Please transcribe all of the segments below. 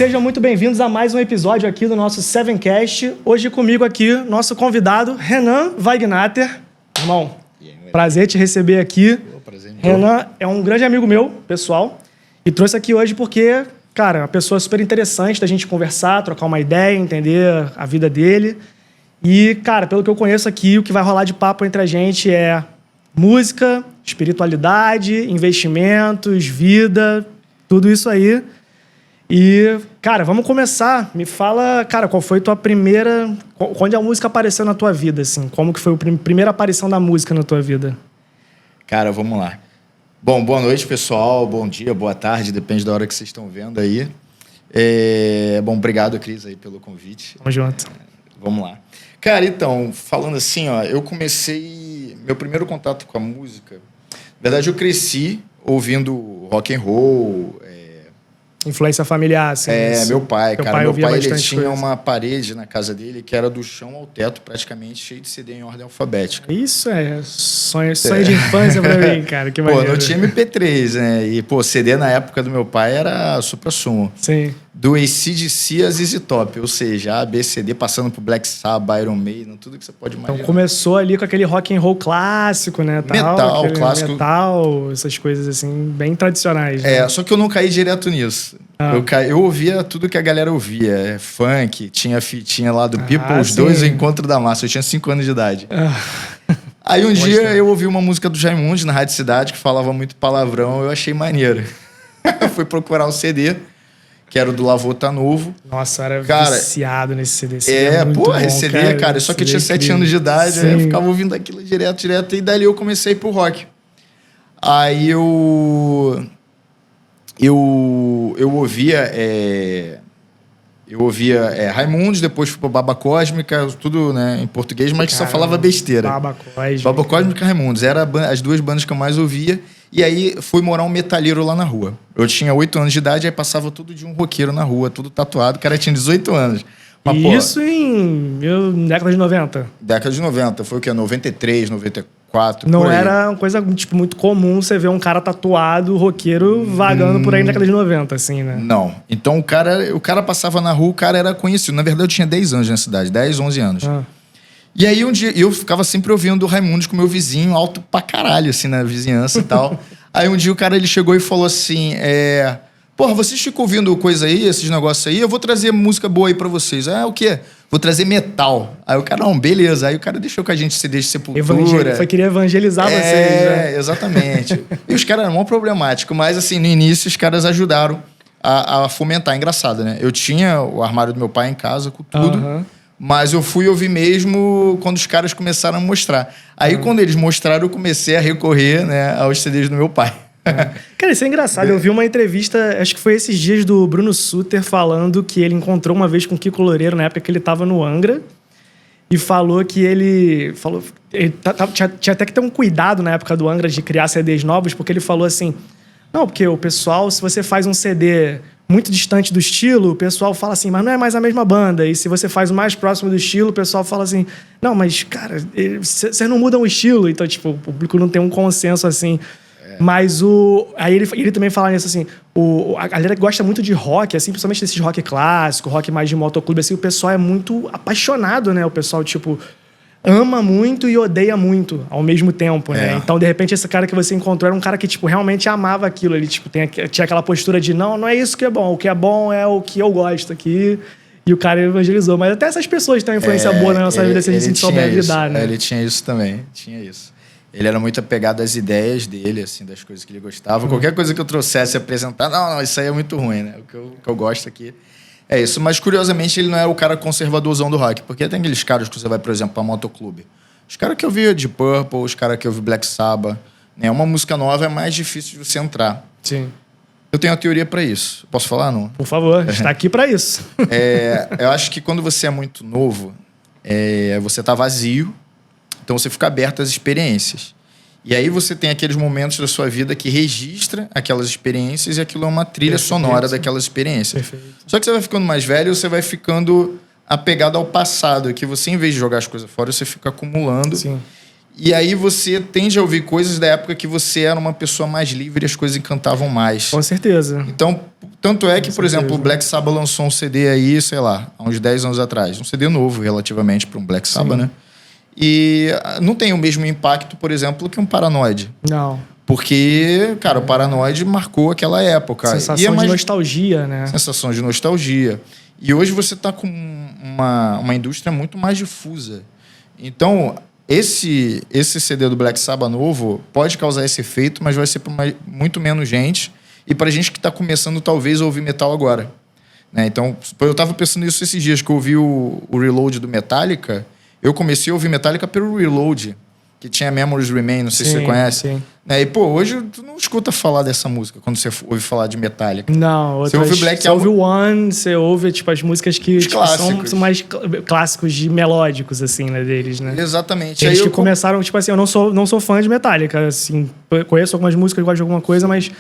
sejam muito bem-vindos a mais um episódio aqui do nosso Sevencast. Hoje comigo aqui, nosso convidado, Renan Wagnater. Irmão, prazer te receber aqui. Renan é um grande amigo meu, pessoal, e trouxe aqui hoje porque, cara, é uma pessoa super interessante da gente conversar, trocar uma ideia, entender a vida dele. E, cara, pelo que eu conheço aqui, o que vai rolar de papo entre a gente é música, espiritualidade, investimentos, vida, tudo isso aí. E, cara, vamos começar. Me fala, cara, qual foi tua primeira... Quando a música apareceu na tua vida, assim? Como que foi a primeira aparição da música na tua vida? Cara, vamos lá. Bom, boa noite, pessoal. Bom dia, boa tarde, depende da hora que vocês estão vendo aí. Bom, obrigado, Cris, aí pelo convite. Tamo junto. Vamos lá. Cara, então, falando assim, ó, eu comecei... Meu primeiro contato com a música... Na verdade, eu cresci ouvindo rock and roll... Influência familiar, assim. Meu pai, cara. Meu pai, ele tinha coisa. uma parede na casa dele que era do chão ao teto, praticamente, cheio de CD em ordem alfabética. Isso é sonho de infância pra mim, cara. Que maneiro. Pô, não tinha MP3, né? E, pô, CD na época do meu pai era supra-sumo. Sim. Do AC/DC a ZZ Top, ou seja, ABCD passando por Black Sabbath, Iron Maiden, tudo que você pode imaginar. Então começou ali com aquele rock and roll clássico, né? Metal, clássico. Metal, essas coisas assim, bem tradicionais. Né? Só que eu não caí direto nisso. Eu ouvia tudo que a galera ouvia. Funk, tinha fitinha lá do People's 2, o Encontro da Massa. Eu tinha 5 anos de idade. Aí um dia eu ouvi uma música do Raimundos na Rádio Cidade, que falava muito palavrão, eu achei maneiro. Fui procurar um CD, que era o do Lavô Tá Novo. Nossa, eu era viciado nesse CD. Esse CD, cara. Só que eu tinha 7 anos de idade, aí eu ficava ouvindo aquilo direto. E dali eu comecei pro rock. Aí eu ouvia... Eu ouvia Raimundos, depois fui pro Baba Cósmica, tudo, né, em português, mas só falava besteira. Baba Cósmica e Raimundos. Eram as duas bandas que eu mais ouvia. E aí fui morar um metalheiro lá na rua. Eu tinha 8 anos de idade, aí passava tudo de um roqueiro na rua, tudo tatuado. O cara tinha 18 anos. Mas, isso em década de 90? Década de 90. Foi o quê? 93, 94, Não era uma coisa, tipo, muito comum você ver um cara tatuado, roqueiro, vagando por aí na década de 90, assim, né? Não. Então o cara passava na rua, o cara era conhecido. Na verdade, eu tinha 10 anos na cidade, 10, 11 anos. E aí um dia eu ficava sempre ouvindo o Raimundos com meu vizinho, alto pra caralho, assim, na vizinhança e tal. Aí um dia o cara, ele chegou e falou assim, porra, vocês ficam ouvindo coisa aí, esses negócios aí? Eu vou trazer música boa aí pra vocês. O quê? Vou trazer metal. Aí o cara, não, beleza. Aí o cara deixou com a gente CD de Sepultura. Queria evangelizar vocês, né? Exatamente. E os caras eram mó problemáticos, mas assim, no início os caras ajudaram a fomentar. Engraçado, né? Eu tinha o armário do meu pai em casa com tudo, mas eu fui ouvir mesmo quando os caras começaram a mostrar. Aí quando eles mostraram, eu comecei a recorrer, né, aos CDs do meu pai. Cara, isso é engraçado. Eu vi uma entrevista, acho que foi esses dias, do Bruno Sutter falando que ele encontrou uma vez com o Kiko Loureiro, na época que ele tava no Angra, e falou que ele tinha até que ter um cuidado na época do Angra de criar CDs novos, porque ele falou assim, não, porque o pessoal, se você faz um CD muito distante do estilo, o pessoal fala assim, mas não é mais a mesma banda. E se você faz o mais próximo do estilo, o pessoal fala assim, não, mas, cara, vocês não mudam o estilo. Então, tipo, o público não tem um consenso assim. Mas aí ele também fala nisso assim, a galera que gosta muito de rock, assim, principalmente desses rock clássico, rock mais de motoclube, assim, o pessoal é muito apaixonado, né? O pessoal, tipo, ama muito e odeia muito ao mesmo tempo, né? Então, de repente, esse cara que você encontrou era um cara que, tipo, realmente amava aquilo. Ele, tipo, tinha aquela postura de, não é isso que é bom. O que é bom é o que eu gosto aqui. E o cara evangelizou. Mas até essas pessoas têm uma influência boa na nossa vida, se a gente souber lidar, né? Ele tinha isso também, tinha isso. Ele era muito apegado às ideias dele, assim, das coisas que ele gostava. Qualquer coisa que eu trouxesse e apresentar, não, isso aí é muito ruim, né? O que eu gosto aqui é isso. Mas, curiosamente, ele não é o cara conservadorzão do rock. Porque tem aqueles caras que você vai, por exemplo, pra motoclube. Os caras que ouvia Deep Purple, os caras que ouvia Black Sabbath. Né? Uma música nova é mais difícil de você entrar. Sim. Eu tenho uma teoria pra isso. Posso falar, não? Por favor, está aqui pra isso. Eu acho que quando você é muito novo, você tá vazio. Então você fica aberto às experiências. E aí você tem aqueles momentos da sua vida que registra aquelas experiências e aquilo é uma trilha sonora daquelas experiências. Perfeito. Só que você vai ficando mais velho, você vai ficando apegado ao passado, que você, em vez de jogar as coisas fora, você fica acumulando. Sim. E aí você tende a ouvir coisas da época que você era uma pessoa mais livre e as coisas encantavam mais. Com certeza. Então, Tanto é que, por exemplo, o Black Sabbath lançou um CD aí, sei lá, há uns 10 anos atrás. Um CD novo, relativamente, para um Black Sabbath, né? E não tem o mesmo impacto, por exemplo, que um Paranoid. Não. Porque, cara, o Paranoid marcou aquela época. Sensação de nostalgia, né? Sensação de nostalgia. E hoje você está com uma indústria muito mais difusa. Então, esse CD do Black Sabbath novo pode causar esse efeito, mas vai ser para muito menos gente. E para gente que está começando, talvez, a ouvir metal agora. Né? Então, eu estava pensando nisso esses dias, que eu ouvi o Reload do Metallica. Eu comecei a ouvir Metallica pelo Reload, que tinha Memories Remain, não sei se você conhece. Sim. Né? E, pô, hoje tu não escuta falar dessa música quando você ouve falar de Metallica. Não, você ouve Black Album. Você ouve o One, você ouve tipo, as músicas que tipo, são mais clássicos de melódicos, assim, né, deles, né? Exatamente. Eles que começaram, tipo assim, eu não sou fã de Metallica, assim, conheço algumas músicas, gosto de alguma coisa, mas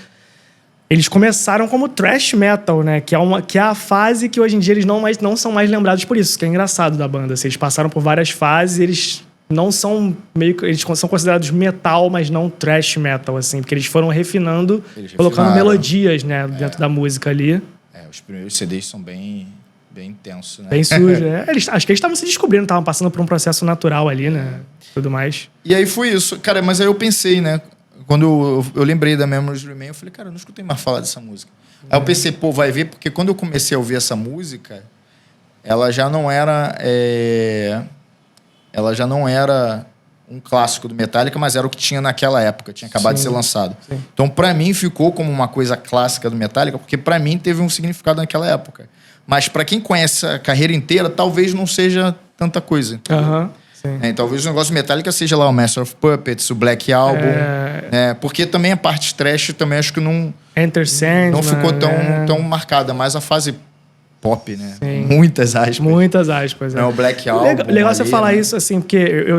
eles começaram como thrash metal, né? Que é a fase que hoje em dia eles não são mais lembrados por isso, que é engraçado da banda. Assim, eles passaram por várias fases, eles não são eles são considerados metal, mas não thrash metal, assim, porque eles foram refinando, colocando melodias, né, dentro da música ali. Os primeiros CDs são bem intensos, né? Bem sujos, né? Acho que eles estavam se descobrindo, estavam passando por um processo natural ali, né? Tudo mais. E aí foi isso. Cara, mas aí eu pensei, né? Quando eu lembrei da Memories Remain, eu falei, cara, eu não escutei mais falar dessa música. Aí eu pensei, pô, vai ver, porque quando eu comecei a ouvir essa música, ela já não era um clássico do Metallica, mas era o que tinha naquela época, tinha acabado de ser lançado. Sim. Então, pra mim, ficou como uma coisa clássica do Metallica, porque pra mim teve um significado naquela época. Mas pra quem conhece a carreira inteira, talvez não seja tanta coisa. Talvez o negócio do Metallica seja lá o Master of Puppets, o Black Album, né? Porque também a parte trash também acho que não ficou tão marcada, mas a fase pop, né? Sim. Muitas aspas. É o Black Album. Legal você falar isso, assim, porque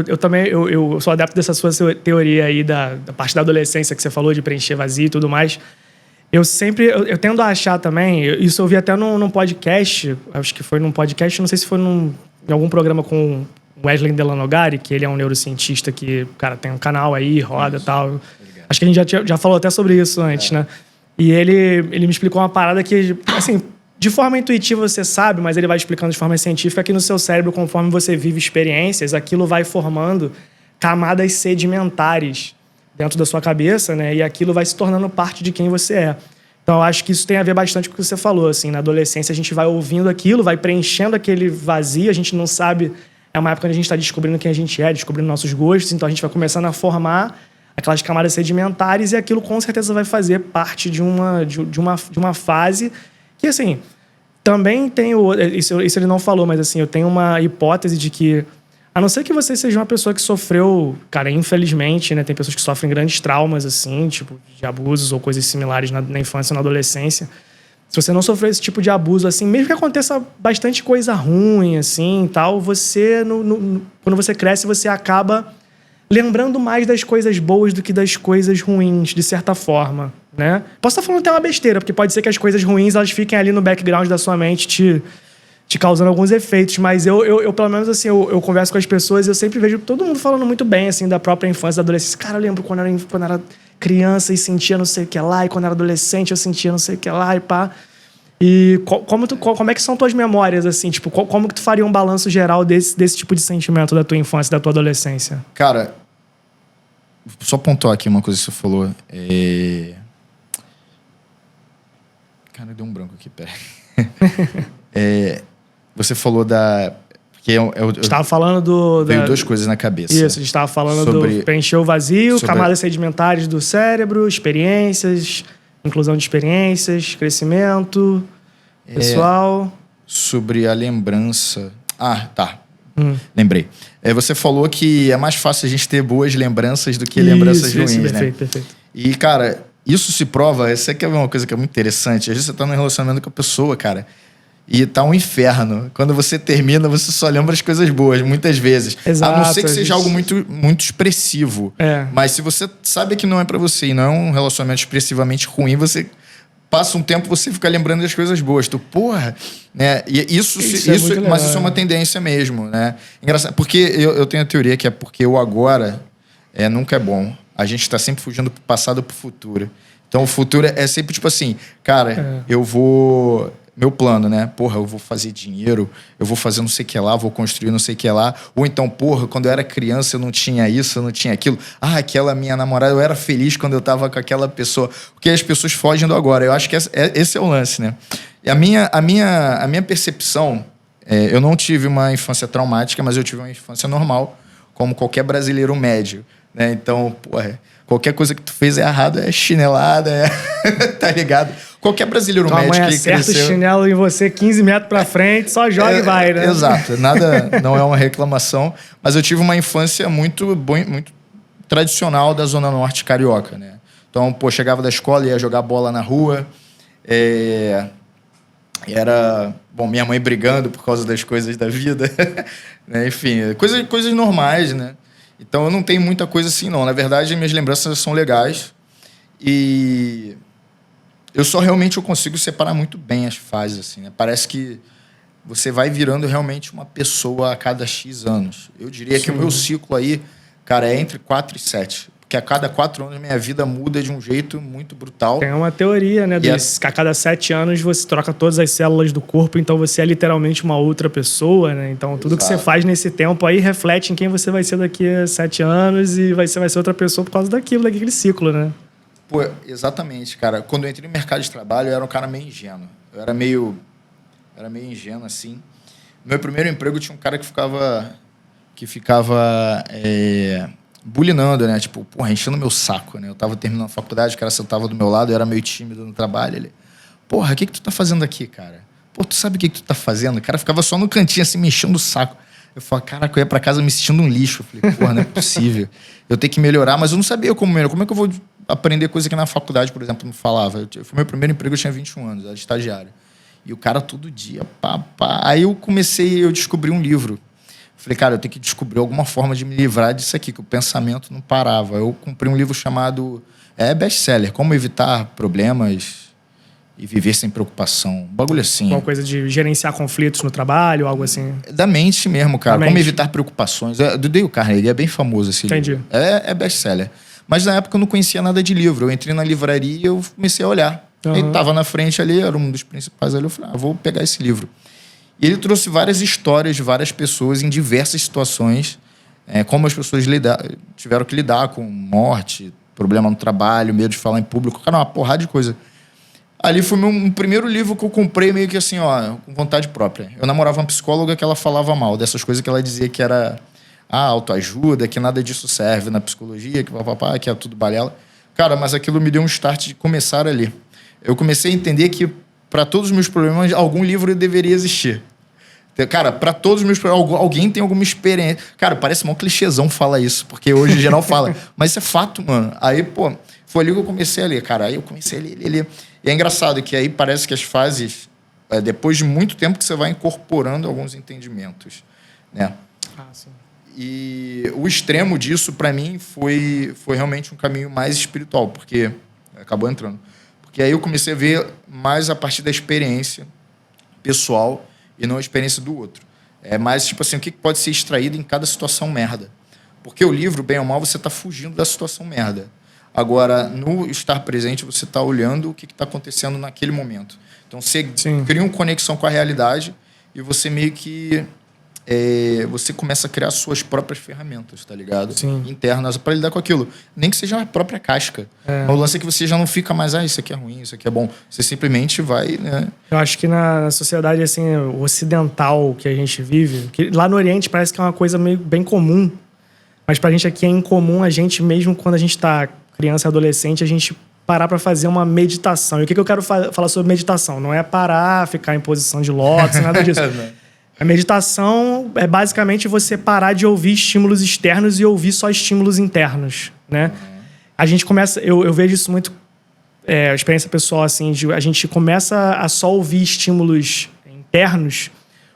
eu também eu sou adepto dessa sua teoria aí da parte da adolescência que você falou, de preencher vazio e tudo mais. Eu tendo a achar também, isso eu vi até num podcast, acho que foi num podcast, não sei se foi em algum programa com Wesley Delanogari, que ele é um neurocientista que, cara, tem um canal aí, roda e tal. Acho que a gente já falou até sobre isso antes, né? E ele me explicou uma parada que, assim, de forma intuitiva você sabe, mas ele vai explicando de forma científica que no seu cérebro, conforme você vive experiências, aquilo vai formando camadas sedimentares dentro da sua cabeça, né? E aquilo vai se tornando parte de quem você é. Então, eu acho que isso tem a ver bastante com o que você falou, assim. Na adolescência, a gente vai ouvindo aquilo, vai preenchendo aquele vazio, a gente não sabe... É uma época onde a gente está descobrindo quem a gente é, descobrindo nossos gostos, então a gente vai começando a formar aquelas camadas sedimentares e aquilo com certeza vai fazer parte de uma fase que, assim, também tem isso ele não falou, mas assim, eu tenho uma hipótese de que, a não ser que você seja uma pessoa que sofreu, cara, infelizmente, né, tem pessoas que sofrem grandes traumas, assim, tipo, de abusos ou coisas similares na infância ou na adolescência. Se você não sofreu esse tipo de abuso, assim, mesmo que aconteça bastante coisa ruim, assim, tal, você, quando você cresce, você acaba lembrando mais das coisas boas do que das coisas ruins, de certa forma, né? Posso estar falando até uma besteira, porque pode ser que as coisas ruins, elas fiquem ali no background da sua mente, te causando alguns efeitos, mas eu pelo menos, assim, eu converso com as pessoas e eu sempre vejo todo mundo falando muito bem, assim, da própria infância, da adolescência. Cara, eu lembro quando era criança e sentia não sei o que lá, e quando era adolescente eu sentia não sei o que lá, e pá. E como é que são tuas memórias, assim? Tipo, como que tu faria um balanço geral desse tipo de sentimento da tua infância, da tua adolescência? Cara, só pontuar aqui uma coisa que você falou. Cara, deu um branco aqui, pera. Você falou da... Porque a gente estava falando veio duas coisas na cabeça. Isso, a gente estava falando do preencher o vazio, camadas sedimentares do cérebro, experiências, inclusão de experiências, crescimento pessoal. Sobre a lembrança... Ah, tá. Lembrei. Você falou que é mais fácil a gente ter boas lembranças do que lembranças ruins, né? Perfeito. E, cara, isso se prova... Essa aqui é uma coisa que é muito interessante. Às vezes você tá num relacionamento com a pessoa, cara... E tá um inferno. Quando você termina, você só lembra as coisas boas, muitas vezes. Exato, a não ser que seja algo muito, muito expressivo. Mas se você sabe que não é pra você e não é um relacionamento expressivamente ruim, você passa um tempo, você fica lembrando das coisas boas. Tu, porra, né? E isso mas isso é uma tendência mesmo, né? Engraçado, porque eu tenho a teoria que é porque o agora nunca é bom. A gente tá sempre fugindo pro passado ou pro futuro. Então o futuro é sempre tipo assim, cara, eu vou... Meu plano, né? Porra, eu vou fazer dinheiro, eu vou fazer não sei o que lá, vou construir não sei o que lá. Ou então, porra, quando eu era criança eu não tinha isso, eu não tinha aquilo. Ah, aquela minha namorada, eu era feliz quando eu tava com aquela pessoa. Porque as pessoas fogem do agora. Eu acho que esse é o lance, né? E a minha percepção, eu não tive uma infância traumática, mas eu tive uma infância normal, como qualquer brasileiro médio, né? Então, porra, qualquer coisa que tu fez é errado, é chinelada, tá ligado? Qualquer brasileiro médio que acerta cresceu... o chinelo em você 15 metros pra frente, só joga e vai, né? Exato. Nada, não é uma reclamação, mas eu tive uma infância muito tradicional da Zona Norte carioca, né? Então, pô, chegava da escola, ia jogar bola na rua, era... Bom, minha mãe brigando por causa das coisas da vida, né? Enfim, coisas normais, né? Então, eu não tenho muita coisa assim, não. Na verdade, minhas lembranças são legais e... Eu consigo separar muito bem as fases, assim, né? Parece que você vai virando realmente uma pessoa a cada X anos. Eu diria que o meu ciclo aí, cara, é entre 4 e 7. Porque a cada 4 anos minha vida muda de um jeito muito brutal. Tem uma teoria, né? Que a cada 7 anos você troca todas as células do corpo, então você é literalmente uma outra pessoa, né? Então tudo que você faz nesse tempo aí reflete em quem você vai ser daqui a 7 anos e você vai ser outra pessoa por causa daquele ciclo, né? Pô, exatamente, cara. Quando eu entrei no mercado de trabalho, eu era um cara meio ingênuo. Eu era meio ingênuo, assim. No meu primeiro emprego, tinha um cara que ficava bulinando, né? Tipo, porra, enchendo meu saco, né? Eu tava terminando a faculdade, o cara sentava do meu lado, eu era meio tímido no trabalho. Ele, porra, o que tu tá fazendo aqui, cara? Pô, tu sabe o que tu tá fazendo? O cara ficava só no cantinho, assim, me enchendo o saco. Eu falei, caraca, eu ia pra casa me sentindo um lixo. Eu falei, porra, não é possível. Eu tenho que melhorar, mas eu não sabia como melhorar. Como é que eu vou aprender coisa que na faculdade, por exemplo, não falava? Foi meu primeiro emprego, eu tinha 21 anos, era estagiário. E o cara todo dia, pá. Aí eu descobri um livro. Falei, cara, eu tenho que descobrir alguma forma de me livrar disso aqui, que o pensamento não parava. Eu comprei um livro chamado, best-seller, Como Evitar Problemas e Viver Sem Preocupação. Um bagulho assim. Uma coisa de gerenciar conflitos no trabalho, algo assim. Da mente mesmo, cara. Como evitar preocupações. Do Dale Carnegie, é bem famoso esse Entendi. livro. É best-seller. Mas na época eu não conhecia nada de livro. Eu entrei na livraria e eu comecei a olhar. Ele estava na frente ali, era um dos principais ali. Eu falei, vou pegar esse livro. E ele trouxe várias histórias de várias pessoas em diversas situações. Como as pessoas tiveram que lidar com morte, problema no trabalho, medo de falar em público. Cara, uma porrada de coisa. Ali foi um primeiro livro que eu comprei meio que assim, com vontade própria. Eu namorava uma psicóloga que ela falava mal dessas coisas que ela dizia que era autoajuda, que nada disso serve na psicologia, que é tudo balela. Cara, mas aquilo me deu um start de começar ali. Eu comecei a entender que para todos os meus problemas, algum livro deveria existir. Cara, para todos os meus problemas, alguém tem alguma experiência. Cara, parece mó clichêzão falar isso, porque hoje em geral fala. Mas isso é fato, mano. Aí, pô, foi ali que eu comecei a ler, cara. Aí eu comecei a ler. E é engraçado que aí parece que as fases, depois de muito tempo que você vai incorporando alguns entendimentos, né? Sim. E o extremo disso, para mim, foi realmente um caminho mais espiritual, porque acabou entrando. Porque aí eu comecei a ver mais a partir da experiência pessoal e não a experiência do outro. É mais, tipo assim, o que pode ser extraído em cada situação merda. Porque o livro, bem ou mal, você está fugindo da situação merda. Agora, no estar presente, você está olhando o que está acontecendo naquele momento. Então, você cria uma conexão com a realidade e você meio que... você começa a criar suas próprias ferramentas, tá ligado? Sim. Internas, para lidar com aquilo. Nem que seja a própria casca. O lance é que você já não fica mais, isso aqui é ruim, isso aqui é bom. Você simplesmente vai, né? Eu acho que na sociedade, assim, ocidental que a gente vive, que lá no Oriente parece que é uma coisa meio bem comum, mas pra gente aqui é incomum a gente, mesmo quando a gente tá criança e adolescente, a gente parar para fazer uma meditação. E o que eu quero falar sobre meditação? Não é parar, ficar em posição de lótus, nada disso. A meditação é basicamente você parar de ouvir estímulos externos e ouvir só estímulos internos, né? A gente começa... Eu vejo isso muito... a experiência pessoal, assim, a gente começa a só ouvir estímulos internos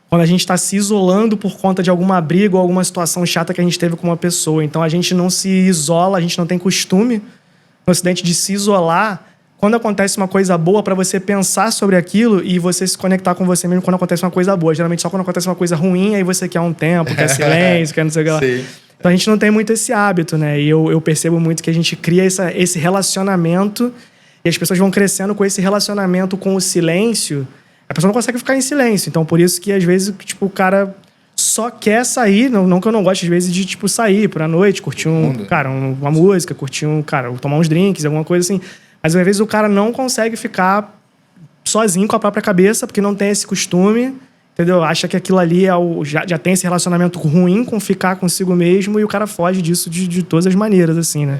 quando a gente está se isolando por conta de alguma briga ou alguma situação chata que a gente teve com uma pessoa. Então, a gente não se isola, a gente não tem costume no Ocidente de se isolar quando acontece uma coisa boa, para você pensar sobre aquilo e você se conectar com você mesmo quando acontece uma coisa boa. Geralmente só quando acontece uma coisa ruim, aí você quer um tempo, quer silêncio, quer não sei o que lá. Sim. Então a gente não tem muito esse hábito, né? E eu percebo muito que a gente cria esse relacionamento E as pessoas vão crescendo com esse relacionamento com o silêncio. A pessoa não consegue ficar em silêncio. Então, por isso que, às vezes, tipo, o cara só quer sair. Não que eu não goste, às vezes, de, tipo, sair pra noite, curtir uma música, curtir tomar uns drinks, alguma coisa assim. Mas, às vezes, o cara não consegue ficar sozinho com a própria cabeça, porque não tem esse costume, entendeu? Acha que aquilo ali já tem esse relacionamento ruim com ficar consigo mesmo e o cara foge disso de todas as maneiras, assim, né?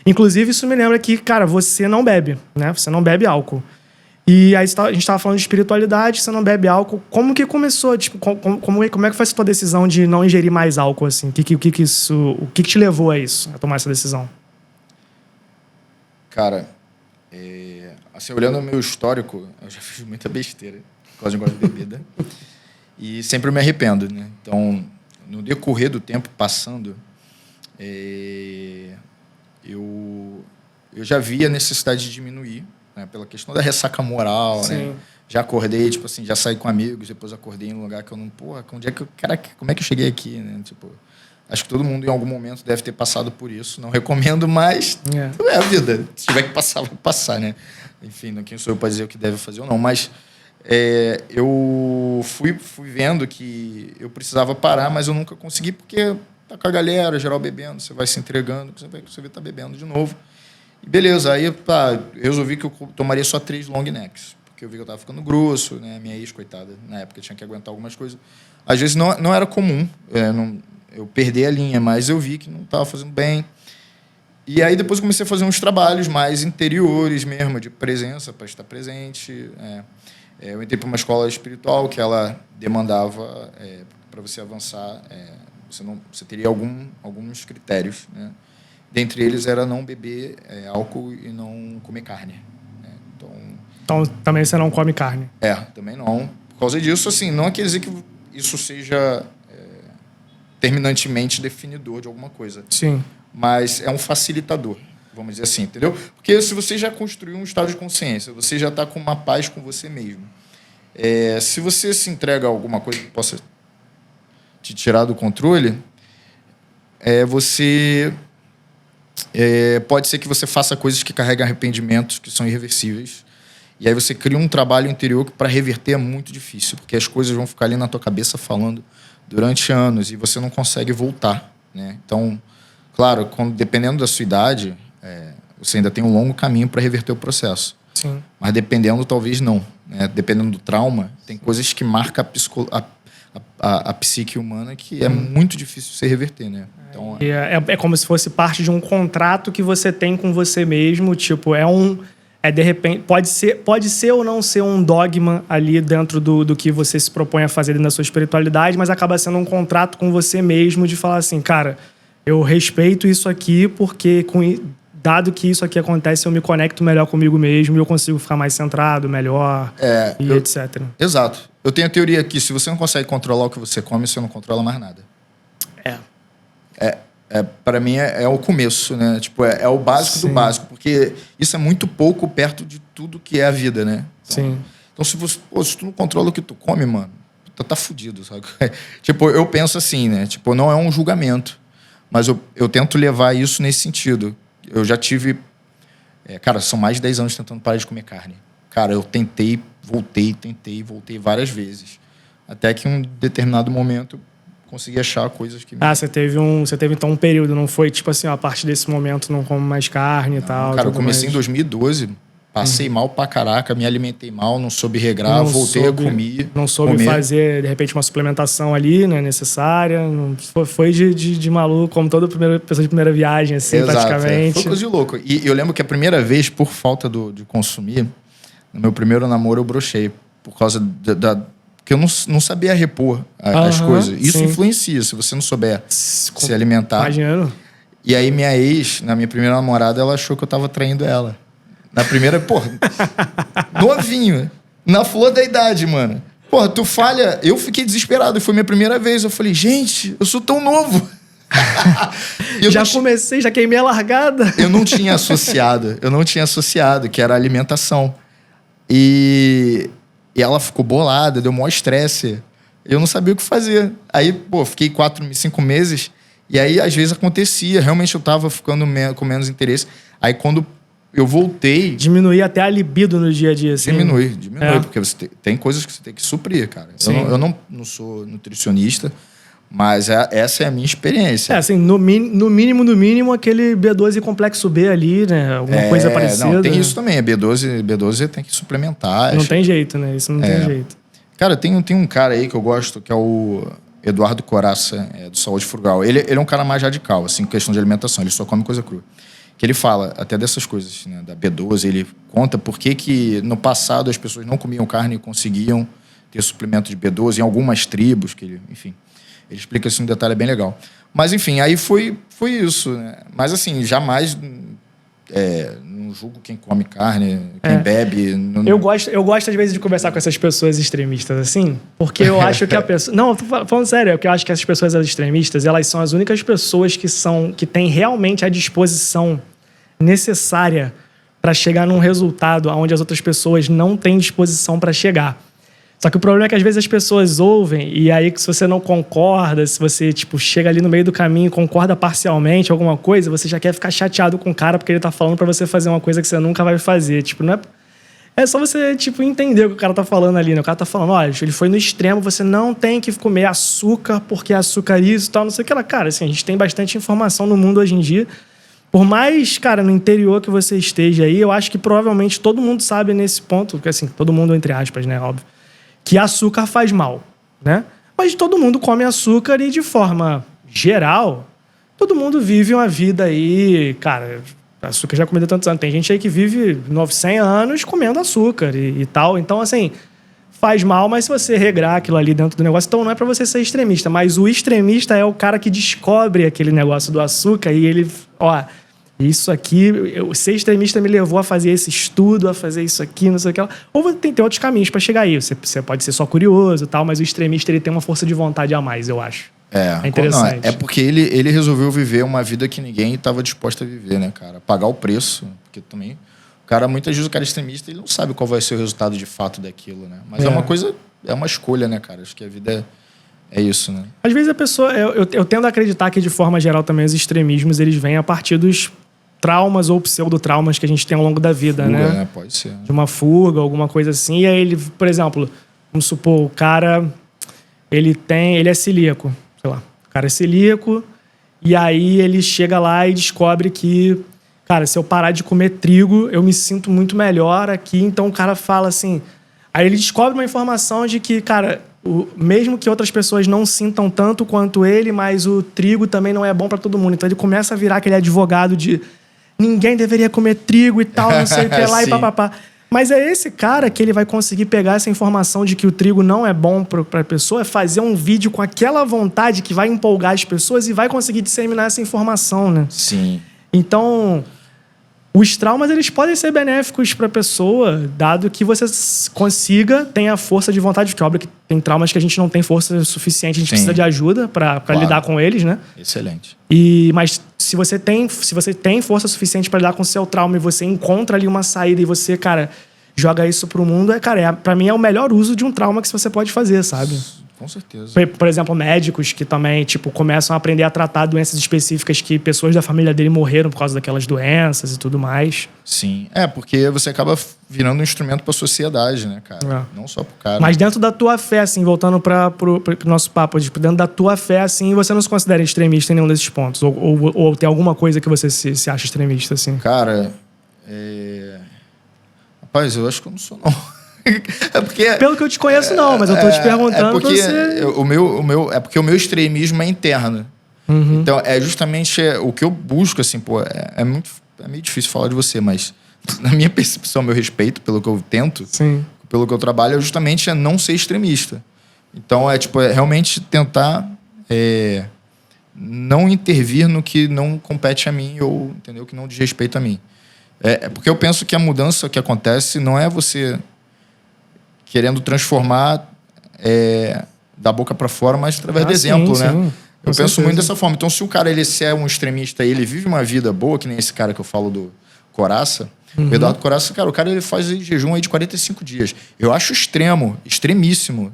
Inclusive, isso me lembra que, cara, você não bebe, né? Você não bebe álcool. E aí a gente estava falando de espiritualidade, você não bebe álcool. Como que começou? Tipo, como é que foi a sua decisão de não ingerir mais álcool, assim? O que te levou a isso, a tomar essa decisão? Cara, assim, olhando o meu histórico, eu já fiz muita besteira por causa de negócio de bebida. E sempre me arrependo, né? Então, no decorrer do tempo passando, eu já vi a necessidade de diminuir, né? Pela questão da ressaca moral, né? Já acordei, tipo assim, já saí com amigos, depois acordei em um lugar que eu não... Porra, onde é que como é que eu cheguei aqui, né? Tipo, acho que todo mundo em algum momento deve ter passado por isso. Não recomendo, mas é a vida. Se tiver que passar, vai passar, né? Enfim, não quem sou eu para dizer o que deve fazer ou não, mas eu fui vendo que eu precisava parar, mas eu nunca consegui, porque tá com a galera, geral bebendo, você vai se entregando, você vai estar bebendo de novo. E beleza, aí eu resolvi que eu tomaria só 3 long necks, porque eu vi que eu estava ficando grosso, né? Minha ex, coitada, na época tinha que aguentar algumas coisas. Às vezes não era comum eu perder a linha, mas eu vi que não estava fazendo bem. E aí depois eu comecei a fazer uns trabalhos mais interiores mesmo, de presença, para estar presente. Eu entrei para uma escola espiritual que ela demandava, para você avançar, você teria alguns critérios, né? Dentre eles era não beber álcool e não comer carne, né? Então também você não come carne? Também não. Por causa disso, assim, não quer dizer que isso seja terminantemente definidor de alguma coisa. Sim. Mas é um facilitador, vamos dizer assim, entendeu? Porque se você já construiu um estado de consciência, você já está com uma paz com você mesmo. Se você se entrega a alguma coisa que possa te tirar do controle, pode ser que você faça coisas que carregam arrependimentos, que são irreversíveis. E aí você cria um trabalho interior que para reverter é muito difícil, porque as coisas vão ficar ali na tua cabeça falando durante anos e você não consegue voltar, né? Então, claro, dependendo da sua idade, você ainda tem um longo caminho para reverter o processo. Sim. Mas dependendo, talvez não, né? Dependendo do trauma, tem coisas que marcam a psique humana que é muito difícil você reverter, né? Então, é como se fosse parte de um contrato que você tem com você mesmo, tipo, de repente, pode ser ou não ser um dogma ali dentro do que você se propõe a fazer dentro da sua espiritualidade, mas acaba sendo um contrato com você mesmo de falar assim, cara, eu respeito isso aqui porque, dado que isso aqui acontece, eu me conecto melhor comigo mesmo e eu consigo ficar mais centrado, melhor, etc. Exato. Eu tenho a teoria que se você não consegue controlar o que você come, você não controla mais nada. Para mim é o começo, né? Tipo, é o básico do básico, porque isso é muito pouco perto de tudo que é a vida, né? Então se tu não controla o que tu come, mano, tu tá fudido, sabe? Tipo, eu penso assim, né? Tipo, não é um julgamento, mas eu tento levar isso nesse sentido. Eu já tive... cara, são mais de 10 anos tentando parar de comer carne. Cara, eu tentei, voltei várias vezes. Até que em um determinado momento consegui achar coisas que... Você teve então um período, não foi tipo assim, a partir desse momento não como mais carne e tal? Cara, eu comecei em 2012, passei mal pra caraca, me alimentei mal, não soube regrar, voltei a comer. Não soube fazer, de repente, uma suplementação ali, né, necessária. Foi de maluco, como toda pessoa de primeira viagem, assim, praticamente. Foi coisa de louco. E eu lembro que a primeira vez, por falta de consumir, no meu primeiro namoro eu brochei, por causa porque eu não sabia repor as coisas. Isso influencia, se você não souber se alimentar. Imagino. E aí minha ex, na minha primeira namorada, ela achou que eu tava traindo ela. Na primeira, novinho, na flor da idade, mano. Porra, tu falha... Eu fiquei desesperado, foi minha primeira vez. Eu falei, gente, eu sou tão novo. Já queimei a largada. Eu não tinha associado, que era a alimentação. E ela ficou bolada, deu maior estresse. Eu não sabia o que fazer. Aí, fiquei 5 meses. E aí, às vezes, acontecia. Realmente, eu tava ficando com menos interesse. Aí, quando eu voltei... Diminuir até a libido no dia a dia, assim. Diminui, porque você tem coisas que você tem que suprir, cara. Eu não sou nutricionista, mas essa é a minha experiência. Assim, no mínimo, aquele B12 complexo B ali, né? Alguma coisa parecida. Não, tem isso também. B12 tem que suplementar. Não tem jeito, né? Isso não tem jeito. Cara, tem um cara aí que eu gosto, que é o Eduardo Coraça, do Saúde Frugal. Ele é um cara mais radical, assim, em questão de alimentação. Ele só come coisa crua. Que ele fala até dessas coisas, né, da B12. Ele conta por que no passado as pessoas não comiam carne e conseguiam ter suplemento de B12 em algumas tribos, enfim... Ele explica isso em detalhe, é bem legal. Mas, enfim, aí foi isso, né? Mas, assim, jamais não julgo quem come carne, quem bebe. Eu gosto, às vezes, de conversar com essas pessoas extremistas, assim, porque eu acho que a pessoa... Não, tô falando sério, é que eu acho que essas pessoas extremistas, elas são as únicas pessoas que têm realmente a disposição necessária para chegar num resultado onde as outras pessoas não têm disposição para chegar. Só que o problema é que às vezes as pessoas ouvem e aí se você não concorda, se você chega ali no meio do caminho e concorda parcialmente alguma coisa, você já quer ficar chateado com o cara porque ele tá falando pra você fazer uma coisa que você nunca vai fazer. Não é... É só você, entender o que o cara tá falando ali, né? O cara tá falando, olha, ele foi no extremo, você não tem que comer açúcar porque açúcar isso e tal, não sei o que lá. Cara, assim, a gente tem bastante informação no mundo hoje em dia. Por mais, cara, no interior que você esteja aí, eu acho que provavelmente todo mundo sabe nesse ponto, porque assim, todo mundo entre aspas, né? Óbvio. Que açúcar faz mal, né? Mas todo mundo come açúcar e, de forma geral, todo mundo vive uma vida aí... Cara, açúcar já é comida há tantos anos. Tem gente aí que vive 100 anos comendo açúcar e tal. Então, assim, faz mal, mas se você regrar aquilo ali dentro do negócio... Então, não é pra você ser extremista. Mas o extremista é o cara que descobre aquele negócio do açúcar e ele... Ó, isso aqui, ser extremista me levou a fazer esse estudo, a fazer isso aqui, não sei o que lá. Ou tem outros caminhos para chegar aí. Você pode ser só curioso e tal, mas o extremista ele tem uma força de vontade a mais, eu acho. É interessante. Não, é porque ele resolveu viver uma vida que ninguém estava disposto a viver, né, cara? Pagar o preço. Porque também, o cara, muitas vezes o cara é extremista, ele não sabe qual vai ser o resultado de fato daquilo, né? Mas é uma coisa, é uma escolha, né, cara? Acho que a vida é isso, né? Às vezes a pessoa... Eu tendo a acreditar que, de forma geral, também os extremismos, eles vêm a partir dos traumas ou pseudotraumas que a gente tem ao longo da vida, fuga, né? Pode ser. De uma fuga, alguma coisa assim. E aí ele, por exemplo, vamos supor, o cara, ele é celíaco, sei lá. O cara é celíaco e aí ele chega lá e descobre que, cara, se eu parar de comer trigo, eu me sinto muito melhor aqui. Então o cara fala assim... Aí ele descobre uma informação de que, cara, mesmo que outras pessoas não sintam tanto quanto ele, mas o trigo também não é bom para todo mundo. Então ele começa a virar aquele advogado de... Ninguém deveria comer trigo e tal, não sei o que lá e papapá. Mas é esse cara que ele vai conseguir pegar essa informação de que o trigo não é bom para a pessoa, fazer um vídeo com aquela vontade que vai empolgar as pessoas e vai conseguir disseminar essa informação, né? Sim. Então, os traumas eles podem ser benéficos para a pessoa, dado que você tenha força de vontade, porque é óbvio que tem traumas que a gente não tem força suficiente, a gente precisa de ajuda para lidar com eles, né? Excelente. Mas se você tem força suficiente para lidar com o seu trauma e você encontra ali uma saída e você, cara, joga isso pro mundo, para mim é o melhor uso de um trauma que você pode fazer, sabe? Com certeza. Por exemplo, médicos que também, começam a aprender a tratar doenças específicas que pessoas da família dele morreram por causa daquelas doenças e tudo mais. Sim. Porque você acaba virando um instrumento para a sociedade, né, cara? Não só pro cara. Mas dentro da tua fé, assim, voltando pro nosso papo, dentro da tua fé, assim, você não se considera extremista em nenhum desses pontos? Ou tem alguma coisa que você se acha extremista, assim? Cara, rapaz, eu acho que eu não sou, não. Porque, pelo que eu te conheço, não, mas eu tô te perguntando porque você... porque o meu extremismo é interno. Uhum. Então, é justamente o que eu busco, assim, é meio difícil falar de você, mas na minha percepção, meu respeito, pelo que eu tento, Sim. pelo que eu trabalho, justamente é não ser extremista. Então, é realmente tentar não intervir no que não compete a mim ou, entendeu, que não diz respeito a mim. Porque eu penso que a mudança que acontece não é você querendo transformar da boca para fora, mas através do exemplo, sim, né? Sim, eu penso muito dessa forma. Então, se o cara se é um extremista e ele vive uma vida boa, que nem esse cara que eu falo do Coraça, o Eduardo Coraça, cara, o cara ele faz jejum aí de 45 dias. Eu acho extremíssimo.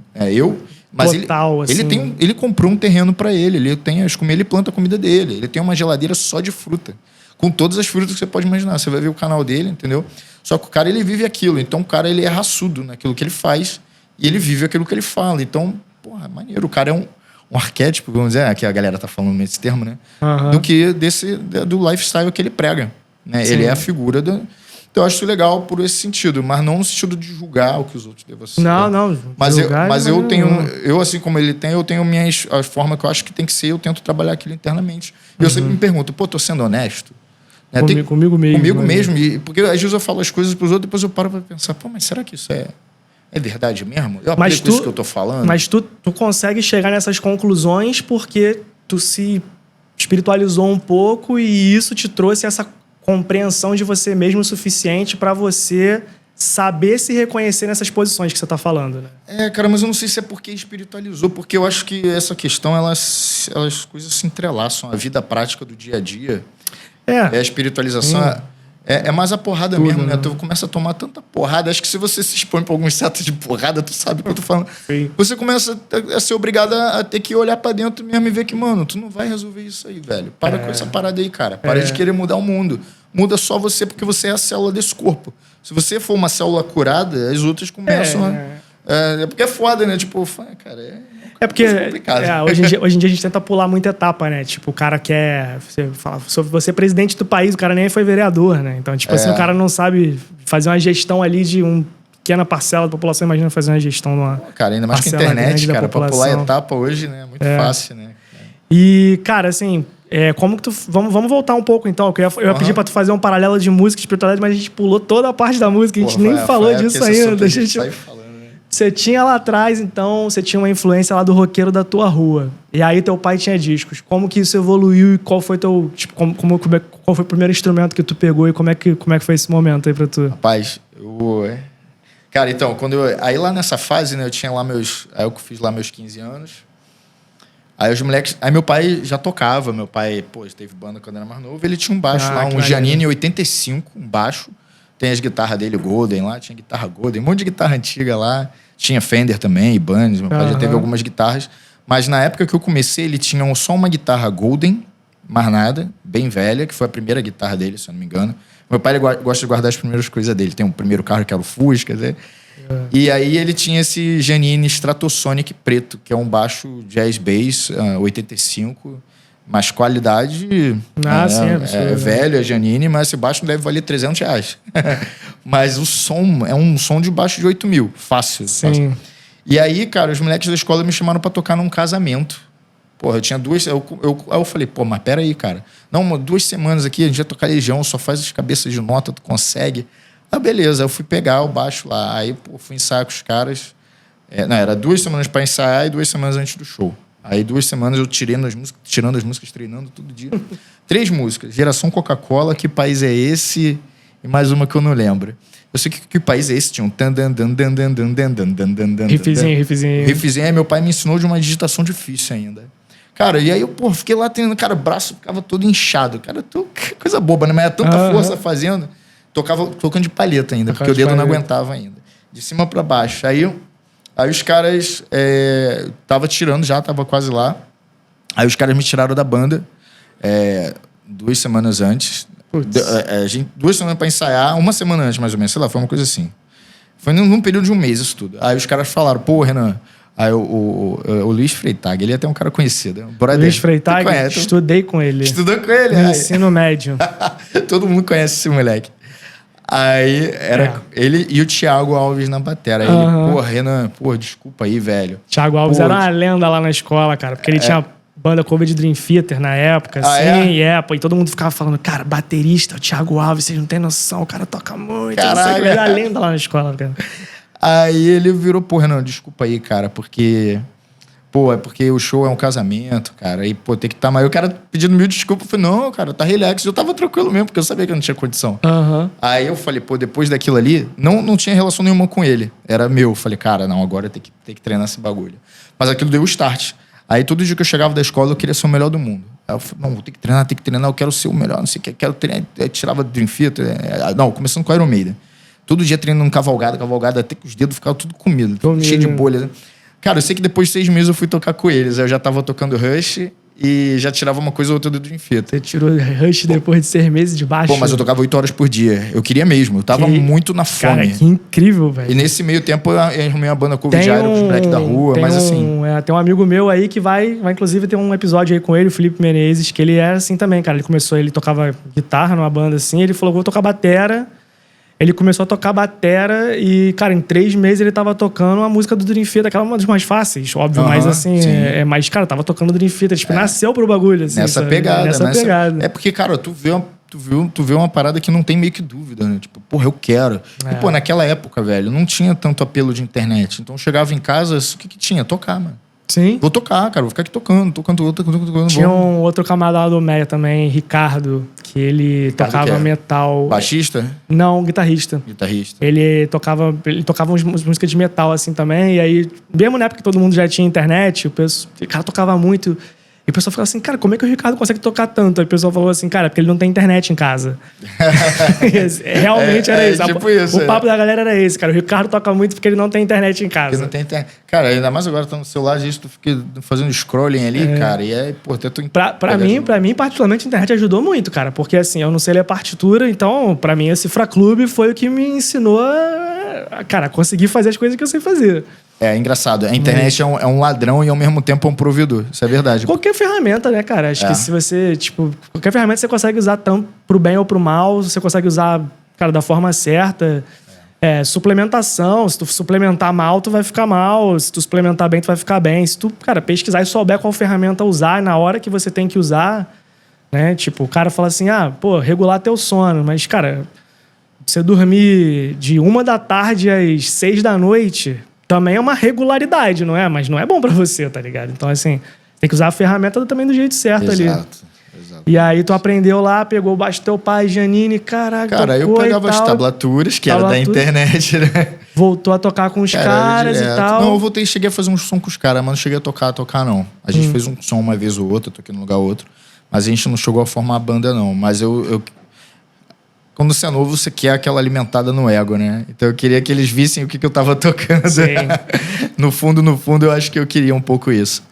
Mas total, assim. Ele comprou um terreno para ele, ele planta a comida dele, ele tem uma geladeira só de fruta. com todas as frutas que você pode imaginar. Você vai ver o canal dele, entendeu? Só que o cara, ele vive aquilo. Então, o cara, ele é raçudo naquilo que ele faz e ele vive aquilo que ele fala. Então, porra, maneiro. O cara é um arquétipo, vamos dizer, que a galera tá falando nesse termo, né? Do que do lifestyle que ele prega, né? Ele é a figura do... Então, eu acho isso legal por esse sentido, mas não no sentido de julgar o que os outros devem ser. Não. Mas eu tenho... Eu, assim como ele tem, eu tenho a forma que eu acho que tem que ser, eu tento trabalhar aquilo internamente. E eu sempre me pergunto, pô, tô sendo honesto? Né? Comigo mesmo. Comigo mesmo. Porque às vezes eu falo as coisas pros outros, depois eu paro pra pensar, pô, mas será que isso é verdade mesmo? Eu aplico isso que eu tô falando? Mas tu consegue chegar nessas conclusões porque tu se espiritualizou um pouco e isso te trouxe essa compreensão de você mesmo o suficiente para você saber se reconhecer nessas posições que você tá falando, né? Cara, mas eu não sei se é porque espiritualizou, porque eu acho que essa questão, as coisas se entrelaçam. A vida prática do dia a dia, a espiritualização... É mais a porrada tudo, mesmo, né? Tu começa a tomar tanta porrada. Acho que se você se expõe pra alguns setos de porrada, tu sabe o que eu tô falando. Sim. Você começa a ser obrigado a ter que olhar pra dentro mesmo e ver que, mano, tu não vai resolver isso aí, velho. Para com essa parada aí, cara. Para de querer mudar o mundo. Muda só você, porque você é a célula desse corpo. Se você for uma célula curada, as outras começam a... porque é foda, né? Tipo, cara, porque hoje em dia a gente tenta pular muita etapa, né? Tipo, o cara quer... Você é presidente do país, o cara nem foi vereador, né? Então, tipo assim, o cara não sabe fazer uma gestão ali de uma pequena parcela da população. Imagina fazer uma gestão de uma cara, ainda mais com a internet, cara. Pra pular etapa hoje, né? É muito fácil, né? E, cara, assim... como que tu... Vamos voltar um pouco, então. Eu ia pedir pra tu fazer um paralelo de música e espiritualidade, mas a gente pulou toda a parte da música. A gente nem falou disso ainda. Você tinha lá atrás, então, você tinha uma influência lá do roqueiro da tua rua. E aí teu pai tinha discos. Como que isso evoluiu e qual foi teu... Tipo, qual foi o primeiro instrumento que tu pegou e como é que foi esse momento aí pra tu? Rapaz, Cara, então, aí lá nessa fase, né, eu tinha lá Aí eu fiz lá meus 15 anos. Aí os moleques... Aí meu pai já tocava. Meu pai, teve banda quando era mais novo. Ele tinha um baixo lá, um Giannini 85, um baixo. Tem as guitarras dele, Golden lá. Tinha guitarra Golden, um monte de guitarra antiga lá. Tinha Fender também, Ibanez. Meu pai já teve algumas guitarras. Mas na época que eu comecei, ele tinha só uma guitarra Golden, mais nada, bem velha, que foi a primeira guitarra dele, se eu não me engano. Meu pai ele gosta de guardar as primeiras coisas dele. Tem um primeiro carro que era o Fusca, né? E aí ele tinha esse Giannini Stratosonic preto, que é um baixo jazz bass 85, mas qualidade é velho, é Giannini, mas esse baixo deve valer R$300. Mas o som é um som de baixo de 8 mil, fácil. Sim. Fácil. E aí, cara, os moleques da escola me chamaram pra tocar num casamento. Porra, eu tinha duas... Aí eu falei, mas pera aí, cara. Não, 2 semanas aqui, a gente vai tocar Legião, só faz as cabeças de nota, tu consegue... beleza, eu fui pegar o baixo lá. Aí, fui ensaiar com os caras. Era 2 semanas para ensaiar e 2 semanas antes do show. Aí 2 semanas eu tirando as músicas, treinando todo dia. 3 músicas. Geração Coca-Cola, Que País é Esse? E mais uma que eu não lembro. Eu sei que país é esse? Tinha um... Riffzinho. Riffzinho. Aí meu pai me ensinou de uma digitação difícil ainda. Cara, e aí eu, fiquei lá tendo... Cara, o braço ficava todo inchado. Cara, coisa boba, né? Mas era tanta força fazendo... Tocando de palheta ainda, porque o dedo não aguentava ainda. De cima para baixo. Aí os caras... tava tirando já, tava quase lá. Aí os caras me tiraram da banda 2 semanas antes. 2 semanas para ensaiar, 1 semana antes, mais ou menos. Sei lá, foi uma coisa assim. Foi num período de 1 mês isso tudo. Aí os caras falaram, Renan... Aí o Luiz Freitag, ele é até um cara conhecido. Luiz Freitag, estudei com ele. Estudou com ele? No ensino médio. Todo mundo conhece esse moleque. Aí era ele e o Thiago Alves na batera. Aí ele, Renan, desculpa aí, velho. Thiago Alves era uma lenda lá na escola, cara. Porque ele tinha banda cover de Dream Theater na época, assim. E todo mundo ficava falando, cara, baterista, o Thiago Alves, vocês não têm noção, o cara toca muito. Caralho. Ele era lenda lá na escola, cara. Aí ele virou, Renan, desculpa aí, cara, porque... é porque o show é um casamento, cara. E, tem que estar... Mas o cara pedindo 1000 desculpas. Eu falei, não, cara, tá relax. Eu tava tranquilo mesmo, porque eu sabia que eu não tinha condição. Aí eu falei, depois daquilo ali... Não tinha relação nenhuma com ele. Era meu. Eu falei, cara, não, agora tem que treinar esse bagulho. Mas aquilo deu o start. Aí todo dia que eu chegava da escola, eu queria ser o melhor do mundo. Aí eu falei, não, vou ter que treinar, eu quero ser o melhor, não sei o que, quero treinar. Eu tirava Dream Theater. Começando com Iron Maiden. Todo dia treinando cavalgada, até que os dedos ficavam tudo comido, cheio de bolhas. Cara, eu sei que depois de 6 meses eu fui tocar com eles. Eu já tava tocando Rush e já tirava uma coisa ou outra do Dream Theater. Você tirou Rush depois de 6 meses de baixo? Pô, mas eu tocava 8 horas por dia. Eu queria mesmo. Eu tava muito na fome. Cara, que incrível, velho. E nesse meio tempo eu arrumei uma banda cover de Iron dos Black da Rua, mas assim... tem um amigo meu aí que vai inclusive ter um episódio aí com ele, o Felipe Menezes, que ele era assim também, cara. Ele tocava guitarra numa banda assim, ele falou, vou tocar batera. Ele começou a tocar batera e, cara, em 3 meses ele tava tocando a música do Dream Theater, aquela uma das mais fáceis, óbvio, mas assim, mas, cara, tava tocando o Dream Theater, tipo, nasceu pro bagulho, assim. Nessa pegada. É porque, cara, tu vê uma parada que não tem meio que dúvida, né? Tipo, porra, eu quero. E, pô, naquela época, velho, não tinha tanto apelo de internet. Então, eu chegava em casa, o que tinha? Tocar, mano. Sim. Vou tocar, cara. Vou ficar aqui tocando. Tinha um outro camarada do Meia também, Ricardo, que ele tocava metal. Baixista? Não, guitarrista. Ele tocava umas músicas de metal, assim, também. E aí, mesmo na época que todo mundo já tinha internet, o cara tocava muito. E o pessoal ficava assim, cara, como é que o Ricardo consegue tocar tanto? Aí o pessoal falou assim, cara, porque ele não tem internet em casa. Realmente era isso. Tipo isso. O papo da galera era esse, cara. O Ricardo toca muito porque ele não tem internet em casa. Ele não tem internet. Cara, ainda mais agora tá no celular, disso, tu fica fazendo scrolling ali, cara. E aí, pô, até tu... Pra mim, particularmente, a internet ajudou muito, cara. Porque, assim, eu não sei ler partitura, então, pra mim, esse Cifra Clube foi o que me ensinou a conseguir fazer as coisas que eu sei fazer. É engraçado. A internet é um ladrão e, ao mesmo tempo, é um provedor. Isso é verdade. Qualquer ferramenta, né, cara? Acho que se você, qualquer ferramenta você consegue usar tanto pro bem ou pro mal. Você consegue usar, cara, da forma certa. Suplementação. Se tu suplementar mal, tu vai ficar mal. Se tu suplementar bem, tu vai ficar bem. Se tu, cara, pesquisar e souber qual ferramenta usar na hora que você tem que usar, né? Tipo, o cara fala assim, regular teu sono. Mas, cara, você dormir de 1 da tarde às 6 da noite... também é uma regularidade, não é? Mas não é bom pra você, tá ligado? Então, assim, tem que usar a ferramenta também do jeito certo ali. Exato. E aí tu aprendeu lá, pegou o baixo do teu pai, Janine, caraca, cara, eu pegava as tablaturas, que era da internet, né? Voltou a tocar com os caras e tal. Não, eu cheguei a fazer um som com os caras, mas não cheguei a tocar, não. A gente fez um som uma vez ou outra, eu toquei num lugar ou outro. Mas a gente não chegou a formar a banda, não. Mas quando você é novo, você quer aquela alimentada no ego, né? Então eu queria que eles vissem o que eu tava tocando. Sim. No fundo, eu acho que eu queria um pouco isso.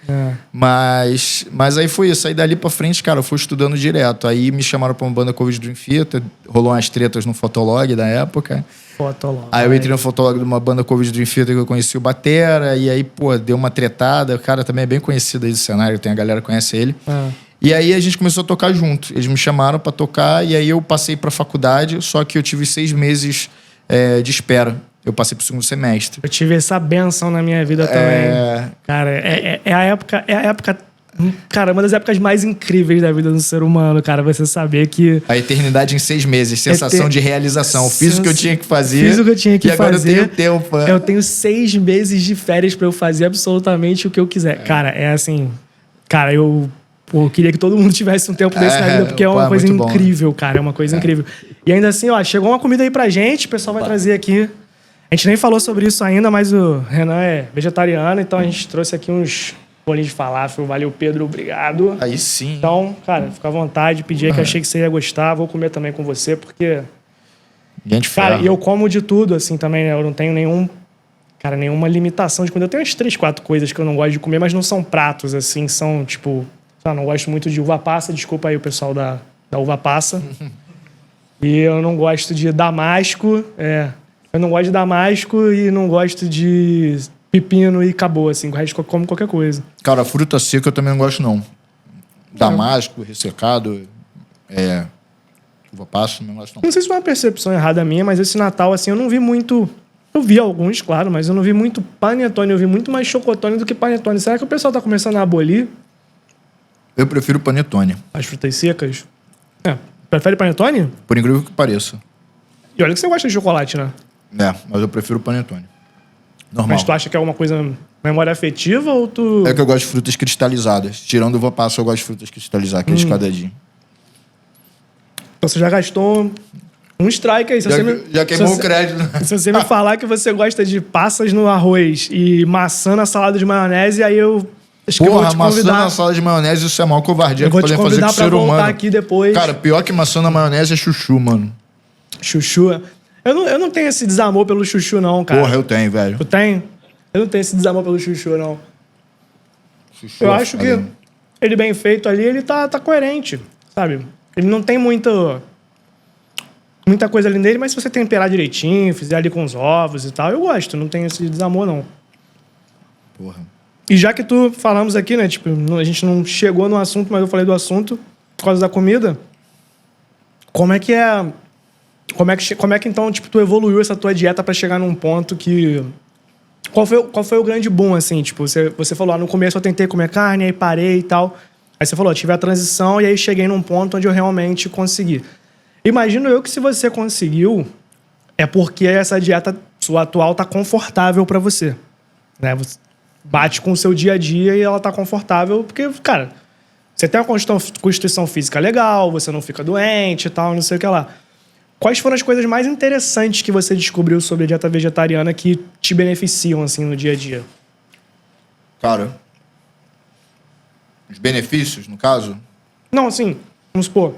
Mas aí foi isso. Aí dali pra frente, cara, eu fui estudando direto. Aí me chamaram pra uma banda cover de Dream Theater. Rolou umas tretas no Fotolog da época. Aí eu entrei no Fotolog de uma banda cover de Dream Theater que eu conheci o Batera. E aí, pô, deu uma tretada. O cara também é bem conhecido aí do cenário. A galera que conhece ele. E aí a gente começou a tocar junto. Eles me chamaram pra tocar e aí eu passei pra faculdade, só que eu tive 6 meses de espera. Eu passei pro 2º semestre. Eu tive essa benção na minha vida também. Cara, é a época... Cara, uma das épocas mais incríveis da vida do ser humano, cara. Você saber que... A eternidade em 6 meses. Sensação de realização. Fiz o que eu tinha que fazer. Fiz o que eu tinha que fazer. E agora eu tenho tempo. Eu tenho 6 meses de férias pra eu fazer absolutamente o que eu quiser. Cara, é assim... Cara, eu queria que todo mundo tivesse um tempo desse na vida, porque é uma coisa incrível, cara. É uma coisa incrível. E ainda assim, chegou uma comida aí pra gente, o pessoal vai trazer aqui. A gente nem falou sobre isso ainda, mas o Renan é vegetariano, então a gente trouxe aqui uns bolinhos de falafel. Valeu, Pedro, obrigado. Aí sim. Então, cara, fica à vontade, pedi aí que achei que você ia gostar. Vou comer também com você, porque... Cara, e eu como de tudo, assim, também, né? Eu não tenho nenhuma limitação de comida. Eu tenho umas 3, 4 coisas que eu não gosto de comer, mas não são pratos, assim, são, tipo... não gosto muito de uva passa, desculpa aí o pessoal da uva passa. E eu não gosto de damasco, eu não gosto de damasco e não gosto de pepino e acabou, assim, o resto eu como qualquer coisa. Cara, fruta seca eu também não gosto, não. Damasco, ressecado, uva passa, também não gosto, não. Não sei se é uma percepção errada minha, mas esse Natal, assim, eu não vi muito... Eu vi alguns, claro, mas eu não vi muito panetone, eu vi muito mais chocotone do que panetone. Será que o pessoal tá começando a abolir? Eu prefiro panetone. As frutas secas? Prefere panetone? Por incrível que pareça. E olha que você gosta de chocolate, né? Mas eu prefiro panetone. Normal. Mas tu acha que é uma coisa memória afetiva ou tu... É que eu gosto de frutas cristalizadas. Tirando uva passa, eu gosto de frutas cristalizadas, aqueles quadradinhos. Então você já gastou um strike aí. Já queimou o crédito. Se você me falar que você gosta de passas no arroz e maçã na salada de maionese, aí eu... Porra, maçã na salada de maionese, isso é maior covardia que podem fazer com o ser humano. Aqui depois. Cara, pior que maçã na maionese é chuchu, mano. Chuchu? Eu não tenho esse desamor pelo chuchu, não, cara. Porra, eu tenho, velho. Tu tem? Eu não tenho esse desamor pelo chuchu, não. Chuchu, eu acho que ele bem feito ali, ele tá coerente, sabe? Ele não tem muita coisa ali nele, mas se você temperar direitinho, fizer ali com os ovos e tal, eu gosto. Não tenho esse desamor, não. Porra. E já que tu falamos aqui, né? Tipo, a gente não chegou no assunto, mas eu falei do assunto por causa da comida. Como é que então, tipo, tu evoluiu essa tua dieta pra chegar num ponto que... Qual foi o grande boom, assim? Tipo, você falou, no começo eu tentei comer carne, aí parei e tal. Aí você falou, tive a transição e aí cheguei num ponto onde eu realmente consegui. Imagino eu que se você conseguiu, é porque essa dieta sua atual tá confortável pra você. Né? Você bate com o seu dia a dia e ela tá confortável, porque, cara, você tem uma constituição física legal, você não fica doente e tal, não sei o que lá. Quais foram as coisas mais interessantes que você descobriu sobre a dieta vegetariana que te beneficiam, assim, no dia a dia? Cara, os benefícios, no caso? Não, assim, vamos supor,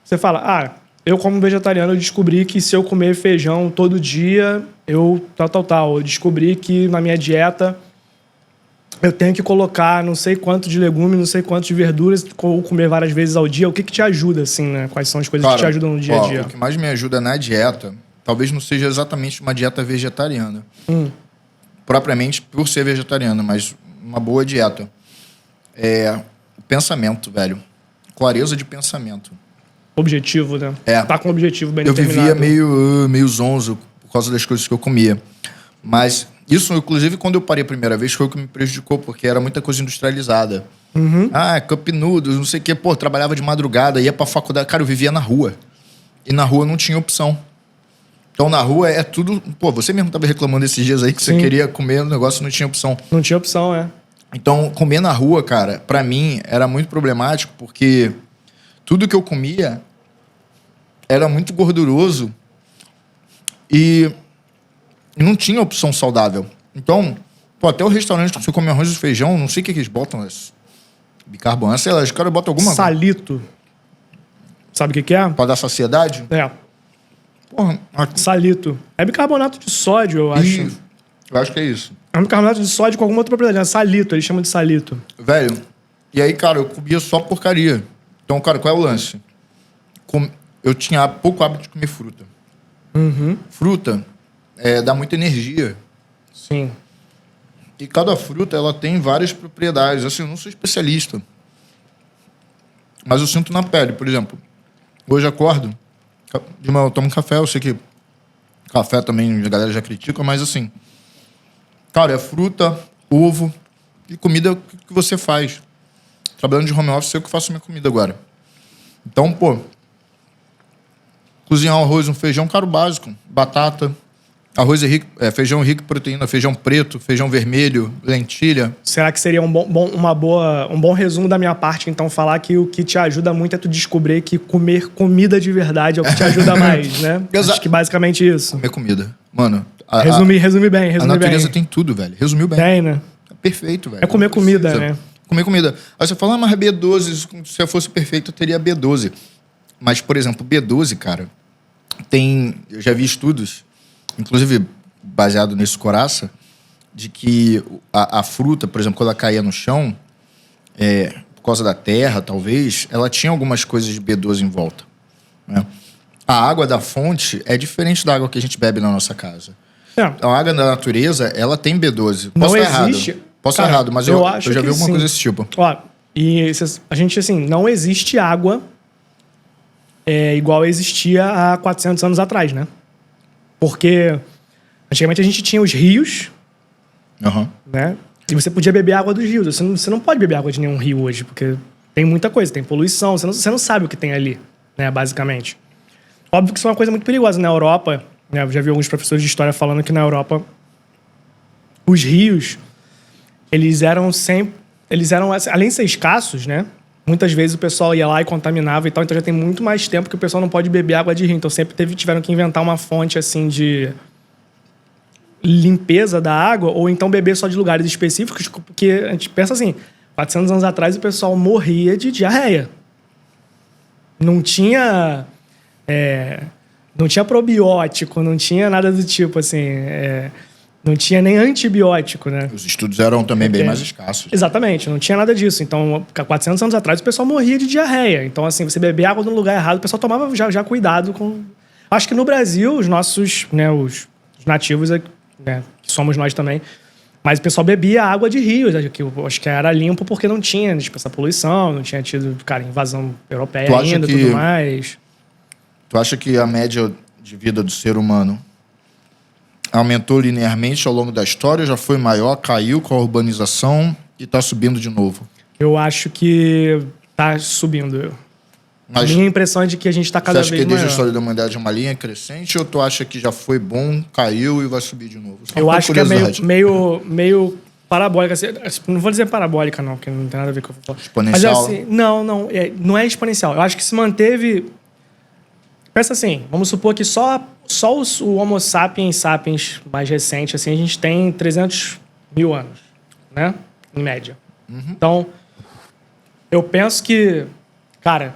você fala, eu como vegetariano eu descobri que se eu comer feijão todo dia, eu tal. Eu descobri que na minha dieta eu tenho que colocar não sei quanto de legume, não sei quanto de verduras, ou comer várias vezes ao dia. O que te ajuda, assim, né? Quais são as coisas que te ajudam no dia a dia? O que mais me ajuda na dieta, talvez não seja exatamente uma dieta vegetariana. Propriamente por ser vegetariana, mas uma boa dieta. É o pensamento, velho. Clareza de pensamento. Objetivo, né? É. Tá com um objetivo bem Eu determinado. vivia meio zonzo por causa das coisas que eu comia. Mas isso, inclusive, quando eu parei a primeira vez, foi o que me prejudicou, porque era muita coisa industrializada. Cup noodles, não sei o quê. Pô, trabalhava de madrugada, ia pra faculdade. Cara, eu vivia na rua. E na rua não tinha opção. Então, na rua é tudo... Pô, você mesmo tava reclamando esses dias aí que Você queria comer, o negócio não tinha opção. Não tinha opção, é. Então, comer na rua, cara, pra mim, era muito problemático, porque tudo que eu comia era muito gorduroso e não tinha opção saudável. Então, pô, até o restaurante que você come arroz e feijão, não sei o que eles botam, bicarbonato, sei lá, os caras botam alguma coisa. Salito. Sabe o que é? Pra dar saciedade? É. Porra, Salito. É bicarbonato de sódio, eu acho. Eu acho que é isso. É um bicarbonato de sódio com alguma outra propriedade. É salito, eles chamam de salito. Velho, e aí, cara, eu comia só porcaria. Então, cara, qual é o lance? Eu tinha pouco hábito de comer fruta. Fruta dá muita energia. Sim. E cada fruta, ela tem várias propriedades. Assim, eu não sou especialista. Mas eu sinto na pele, por exemplo. Hoje acordo, de manhã eu tomo café, eu sei que café também a galera já critica, mas assim... Cara, é fruta, ovo e comida que você faz. Trabalhando de home office, eu que faço minha comida agora. Então, pô... Cozinhar um arroz, um feijão, caro básico. Batata... Arroz feijão rico em proteína, feijão preto, feijão vermelho, lentilha. Será que seria um bom resumo da minha parte, então, falar que o que te ajuda muito é tu descobrir que comer comida de verdade é o que te ajuda mais, né? Exato. Acho que basicamente isso. Comer comida. Mano... Resumi bem. A natureza tem tudo, velho. Resumiu bem. Tem, né? É perfeito, velho. É comer comida, né? Comer comida. Aí você fala, mas B12, se eu fosse perfeito, eu teria B12. Mas, por exemplo, B12, cara, eu já vi estudos, inclusive baseado nesse Coraça, de que a fruta, por exemplo, quando ela caía no chão, por causa da terra, talvez, ela tinha algumas coisas de B12 em volta. Né? A água da fonte é diferente da água que a gente bebe na nossa casa. A água da natureza, ela tem B12. Posso estar errado. Posso estar errado, mas eu já vi alguma coisa desse tipo. Ó, e a gente, assim, não existe água igual existia há 400 anos atrás, né? Porque antigamente a gente tinha os rios, né? E você podia beber água dos rios. Você não pode beber água de nenhum rio hoje, porque tem muita coisa, tem poluição, você não sabe o que tem ali, né, basicamente. Óbvio que isso é uma coisa muito perigosa. Na Europa, né, eu já vi alguns professores de história falando que na Europa os rios, eles eram, além de ser escassos, né? Muitas vezes o pessoal ia lá e contaminava e tal, então já tem muito mais tempo que o pessoal não pode beber água de rio. Então sempre tiveram que inventar uma fonte, assim, de limpeza da água, ou então beber só de lugares específicos, porque a gente pensa assim, 400 anos atrás o pessoal morria de diarreia. Não tinha probiótico, não tinha nada do tipo, assim. Não tinha nem antibiótico, né? Os estudos eram também bem mais escassos. Exatamente, não tinha nada disso. Então, 400 anos atrás, o pessoal morria de diarreia. Então, assim, você beber água no lugar errado, o pessoal tomava já cuidado com... Acho que no Brasil, os nossos, né, os nativos, né, que somos nós também, mas o pessoal bebia água de rios, que eu acho que era limpo porque não tinha, tipo, essa poluição, não tinha tido, cara, invasão europeia ainda e tudo mais. Tu acha que a média de vida do ser humano aumentou linearmente ao longo da história, já foi maior, caiu com a urbanização e está subindo de novo? Eu acho que tá subindo. Mas minha impressão é de que a gente está cada vez maior. Você acha que desde a história da humanidade é uma linha crescente ou tu acha que já foi bom, caiu e vai subir de novo? Eu acho que é meio parabólica. Não vou dizer parabólica, não, porque não tem nada a ver com o que eu vou falar. Exponencial? Mas assim, não é exponencial. Eu acho que se manteve... Pensa assim, vamos supor que só o Homo sapiens mais recente, assim, a gente tem 300 mil anos, né? Em média. Então, eu penso que, cara,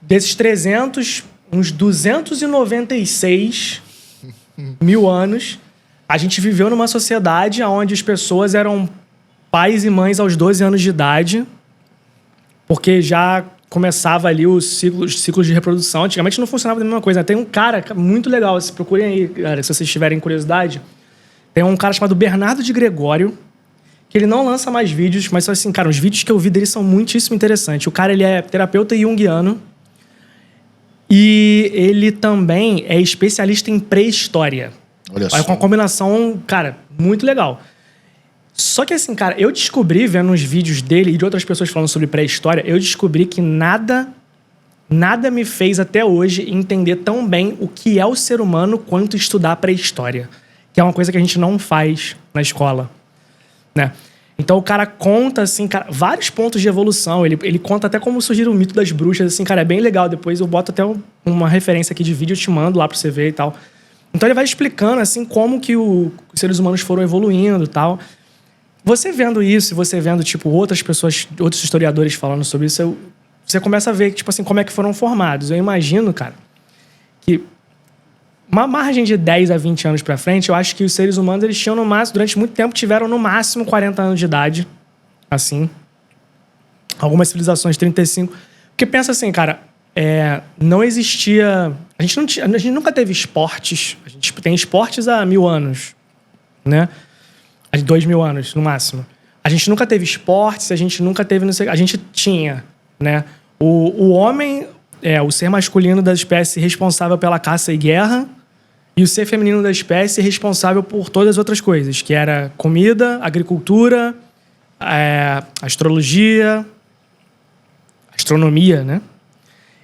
desses 300, uns 296 mil anos, a gente viveu numa sociedade onde as pessoas eram pais e mães aos 12 anos de idade, porque já começava ali os ciclos de reprodução. Antigamente não funcionava da mesma coisa. Tem um cara muito legal, se procurem aí, cara, se vocês tiverem curiosidade. Tem um cara chamado Bernardo de Gregório, que ele não lança mais vídeos, mas assim, cara, os vídeos que eu vi dele são muitíssimo interessantes. O cara, ele é terapeuta junguiano e ele também é especialista em pré-história. Olha só. Com uma combinação, cara, muito legal. Só que assim, cara, eu descobri, vendo uns vídeos dele e de outras pessoas falando sobre pré-história, eu descobri que nada me fez até hoje entender tão bem o que é o ser humano quanto estudar pré-história. Que é uma coisa que a gente não faz na escola, né? Então o cara conta, assim, cara, vários pontos de evolução. Ele conta até como surgiu o mito das bruxas, assim, cara, é bem legal. Depois eu boto até uma referência aqui de vídeo, eu te mando lá pra você ver e tal. Então ele vai explicando, assim, como que os seres humanos foram evoluindo e tal. Você vendo isso, você vendo, tipo, outras pessoas, outros historiadores falando sobre isso, você começa a ver, tipo assim, como é que foram formados. Eu imagino, cara, que uma margem de 10 a 20 anos pra frente, eu acho que os seres humanos, eles tinham no máximo, durante muito tempo, tiveram no máximo 40 anos de idade, assim. Algumas civilizações 35. Porque pensa assim, cara, não existia... A gente nunca teve esportes. A gente tem esportes há 1000 anos, né? 2000 anos, no máximo. A gente nunca teve esportes, a gente nunca teve... A gente tinha, né? O homem, o ser masculino da espécie responsável pela caça e guerra, e o ser feminino da espécie responsável por todas as outras coisas, que era comida, agricultura, astrologia, astronomia, né?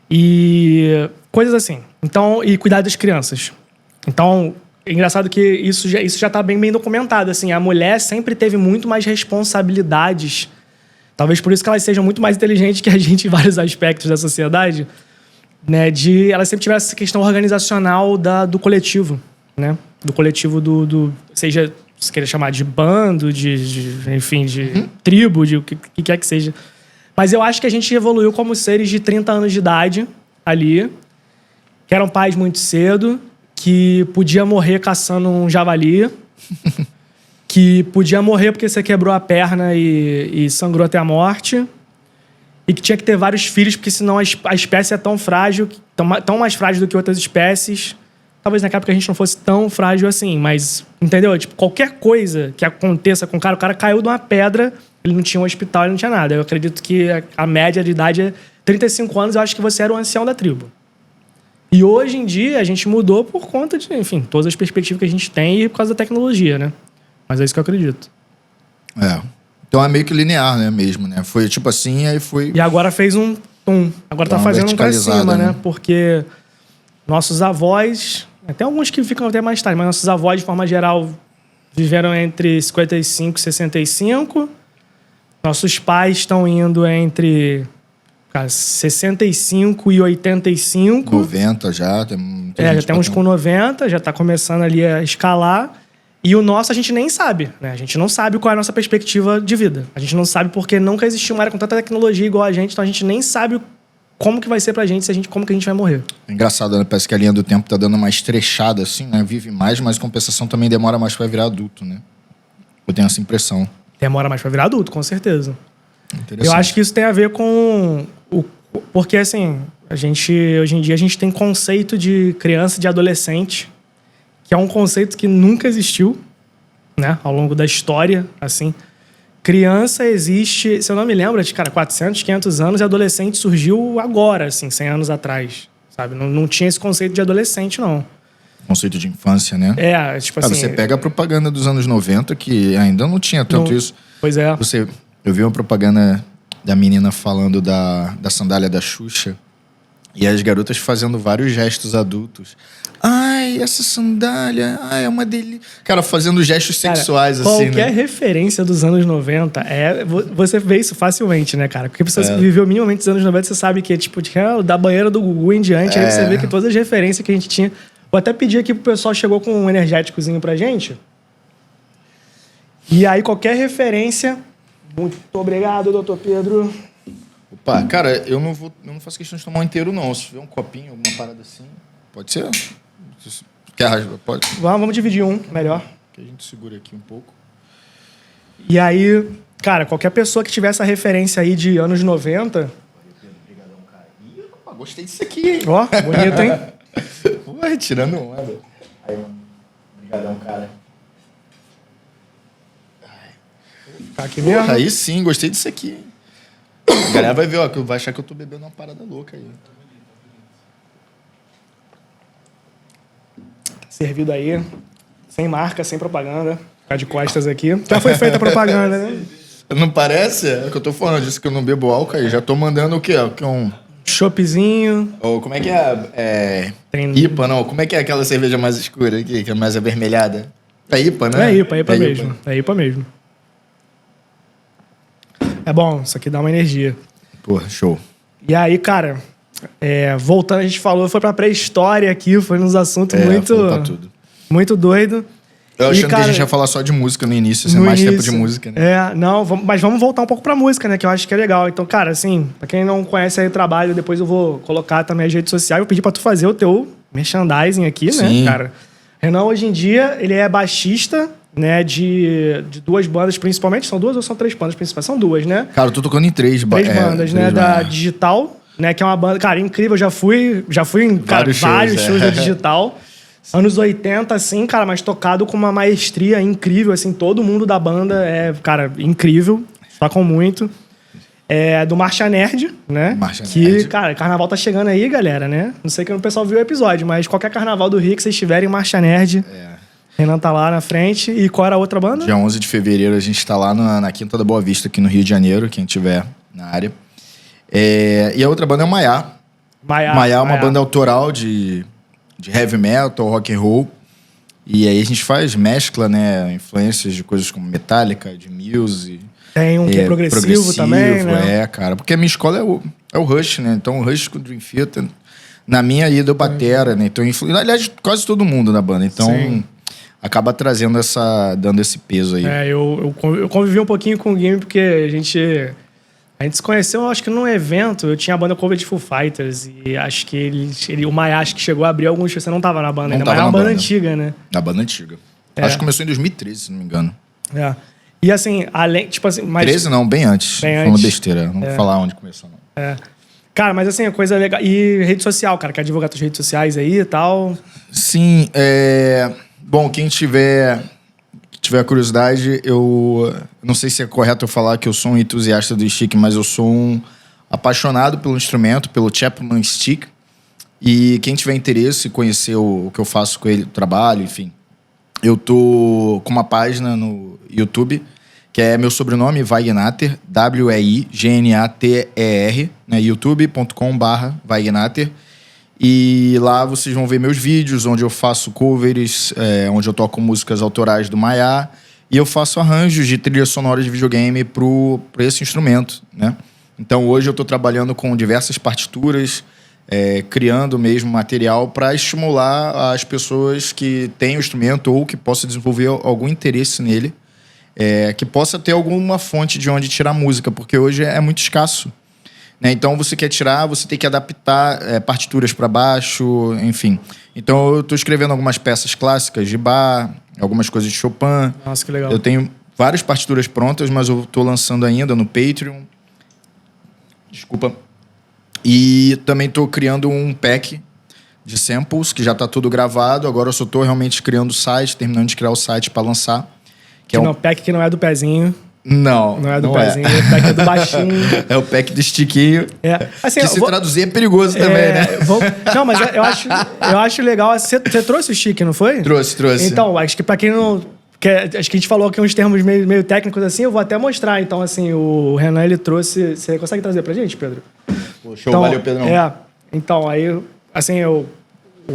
E coisas assim. Então, e cuidar das crianças. Então... É engraçado que isso já está bem documentado. Assim, a mulher sempre teve muito mais responsabilidades. Talvez por isso que elas sejam muito mais inteligentes que a gente em vários aspectos da sociedade. Né? Ela sempre tiver essa questão organizacional do coletivo. Né? Do coletivo seja, se queira chamar de bando, enfim, de tribo, de o que quer que seja. Mas eu acho que a gente evoluiu como seres de 30 anos de idade ali, que eram pais muito cedo, que podia morrer caçando um javali, que podia morrer porque você quebrou a perna e sangrou até a morte, e que tinha que ter vários filhos porque senão a espécie é tão frágil, tão mais frágil do que outras espécies. Talvez naquela época a gente não fosse tão frágil assim, mas, entendeu? Tipo, qualquer coisa que aconteça com o cara caiu de uma pedra, ele não tinha um hospital, ele não tinha nada. Eu acredito que a média de idade é 35 anos, eu acho que você era o ancião da tribo. E hoje em dia a gente mudou por conta de, enfim, todas as perspectivas que a gente tem e por causa da tecnologia, né? Mas é isso que eu acredito. Então é meio que linear, né, mesmo, né? Foi tipo assim, aí foi... E agora fez um tum. Agora tá fazendo um pra cima, né? Porque nossos avós, até alguns que ficam até mais tarde, mas nossos avós, de forma geral, viveram entre 55 e 65. Nossos pais estão indo entre... 65 e 85. 90 já. Já tem uns com 90, já tá começando ali a escalar. E o nosso a gente nem sabe, né? A gente não sabe qual é a nossa perspectiva de vida. A gente não sabe porque nunca existiu uma era com tanta tecnologia igual a gente, então a gente nem sabe como que vai ser pra gente, como que a gente vai morrer. Engraçado, né? Parece que a linha do tempo tá dando uma estrechada, assim, né? Vive mais, mas compensação também demora mais pra virar adulto, né? Eu tenho essa impressão. Demora mais pra virar adulto, com certeza. Interessante. Eu acho que isso tem a ver com... Porque, assim, hoje em dia, a gente tem conceito de criança e de adolescente, que é um conceito que nunca existiu, né? Ao longo da história, assim. Criança existe, se eu não me lembro, de, cara, 400, 500 anos, e adolescente surgiu agora, assim, 100 anos atrás, sabe? Não tinha esse conceito de adolescente, não. Conceito de infância, né? Tipo assim... Você pega a propaganda dos anos 90, que ainda não tinha tanto isso. Pois é. Eu vi uma propaganda da menina falando da sandália da Xuxa, e as garotas fazendo vários gestos adultos. Ai, essa sandália, ai, é uma delícia. Cara, fazendo gestos sexuais, assim, né? Qualquer referência dos anos 90, você vê isso facilmente, né, cara? Porque você viveu minimamente os anos 90, você sabe que, tipo, da banheira do Gugu em diante, aí você vê que todas as referências que a gente tinha... Vou até pedir aqui pro pessoal, chegou com um energéticozinho pra gente. E aí, qualquer referência... Muito obrigado, doutor Pedro. Opa, cara, eu não faço questão de tomar um inteiro, não. Se tiver um copinho, alguma parada assim, pode ser? Quer? Pode? Vamos dividir um, melhor. Que a gente segura aqui um pouco. E aí, cara, qualquer pessoa que tiver essa referência aí de anos 90... Obrigadão, cara. Ih, opa, gostei disso aqui, hein? Ó, bonito, hein? Ué, tirando onda. Aí, mano. Obrigadão, cara. Tá aqui mesmo. Porra, aí sim, gostei disso aqui, hein? A galera vai ver, ó, vai achar que eu tô bebendo uma parada louca aí. Servido aí, sem marca, sem propaganda. Ficar de costas aqui. Já foi feita a propaganda, né? Não parece? É o que eu tô falando, disse que eu não bebo álcool aí. Já tô mandando o quê? Choppzinho. Ou como é que é? Tem... IPA, não. Como é que é aquela cerveja mais escura aqui, que é mais avermelhada? É IPA, né? É IPA mesmo. É IPA mesmo. É bom, isso aqui dá uma energia. Porra, show. E aí, cara, voltando, a gente falou, foi pra pré-história aqui, foi nos assuntos muito doido. Eu achando que a gente ia falar só de música no início, ser mais tempo de música, né? Mas vamos voltar um pouco pra música, né? Que eu acho que é legal. Então, cara, assim, pra quem não conhece aí o trabalho, depois eu vou colocar também as redes sociais. Eu pedi pra tu fazer o teu merchandising aqui, Sim. né, cara? Renan, hoje em dia, ele é baixista, né, de duas bandas principalmente. São duas ou são três bandas principais? São duas, né? Cara, eu tô tocando em três bandas, né? Da Digital, né? Que é uma banda, cara, incrível. Já fui em vários shows da Digital. Anos 80, assim, cara, mas tocado com uma maestria incrível, assim. Todo mundo da banda cara, incrível. Tocam muito. Do Marcha Nerd, né? Nerd. Cara, carnaval tá chegando aí, galera, né? Não sei que o pessoal viu o episódio, mas qualquer carnaval do Rio que vocês tiverem, Marcha Nerd. Renan tá lá na frente. E qual era a outra banda? Dia 11 de fevereiro a gente tá lá na Quinta da Boa Vista, aqui no Rio de Janeiro, quem tiver na área. E a outra banda é o Maiá. Maiá é uma banda autoral de heavy metal, rock and roll. E aí a gente mescla, né, influências de coisas como Metallica, de Muse. Tem um que é progressivo também, né? Cara. Porque a minha escola é o Rush, né? Então o Rush com o Dream Theater. Na minha ida eu batera, né? Então, aliás, quase todo mundo na banda. Então, sim, acaba trazendo dando esse peso aí. Eu convivi um pouquinho com o Game porque a gente se conheceu, acho que num evento. Eu tinha a banda cover de Foo Fighters e acho que o Maiá acho que chegou a abrir alguns shows. Você não tava na banda ainda, mas é uma banda antiga, né? Na banda antiga. Acho que começou em 2013, se não me engano. E assim, além, tipo assim... Mas... 13 não, bem antes. Foi uma besteira. Não vou falar onde começou, não. Cara, mas assim, a coisa legal... E rede social, cara? Quer divulgar tuas redes sociais aí e tal? Sim, Bom, quem tiver curiosidade, eu não sei se é correto eu falar que eu sou um entusiasta do stick, mas eu sou um apaixonado pelo instrumento, pelo Chapman Stick. E quem tiver interesse em conhecer o que eu faço com ele, o trabalho, enfim... Eu tô com uma página no YouTube, que é meu sobrenome, Weignater, W-E-I-G-N-A-T-E-R, né, youtube.com/Weignater. E lá vocês vão ver meus vídeos, onde eu faço covers, onde eu toco músicas autorais do Maiá. E eu faço arranjos de trilha sonora de videogame para esse instrumento, né? Então hoje eu tô trabalhando com diversas partituras, criando mesmo material para estimular as pessoas que têm o instrumento ou que possam desenvolver algum interesse nele, que possa ter alguma fonte de onde tirar música, porque hoje é muito escasso. né? Então, você quer tirar, você tem que adaptar partituras para baixo, enfim. Então, eu tô escrevendo algumas peças clássicas de Bach, algumas coisas de Chopin. Nossa, que legal. Eu tenho várias partituras prontas, mas eu tô lançando ainda no Patreon. Desculpa. E também tô criando um pack de samples, que já tá tudo gravado. Agora eu só tô realmente criando o site, terminando de criar o site para lançar. Pack que não é do pezinho. Não é do pezinho, o pack é do baixinho. É o pack do estiquinho. Assim, que se traduzir é perigoso também, né? Não, mas eu acho legal. Você trouxe o stick, não foi? Trouxe. Então, acho que pra quem não... acho que a gente falou aqui uns termos meio técnicos assim, eu vou até mostrar. Então, assim, o Renan, ele trouxe... Você consegue trazer pra gente, Pedro? Pô, show, então, valeu, Pedrão. Então, aí, assim, o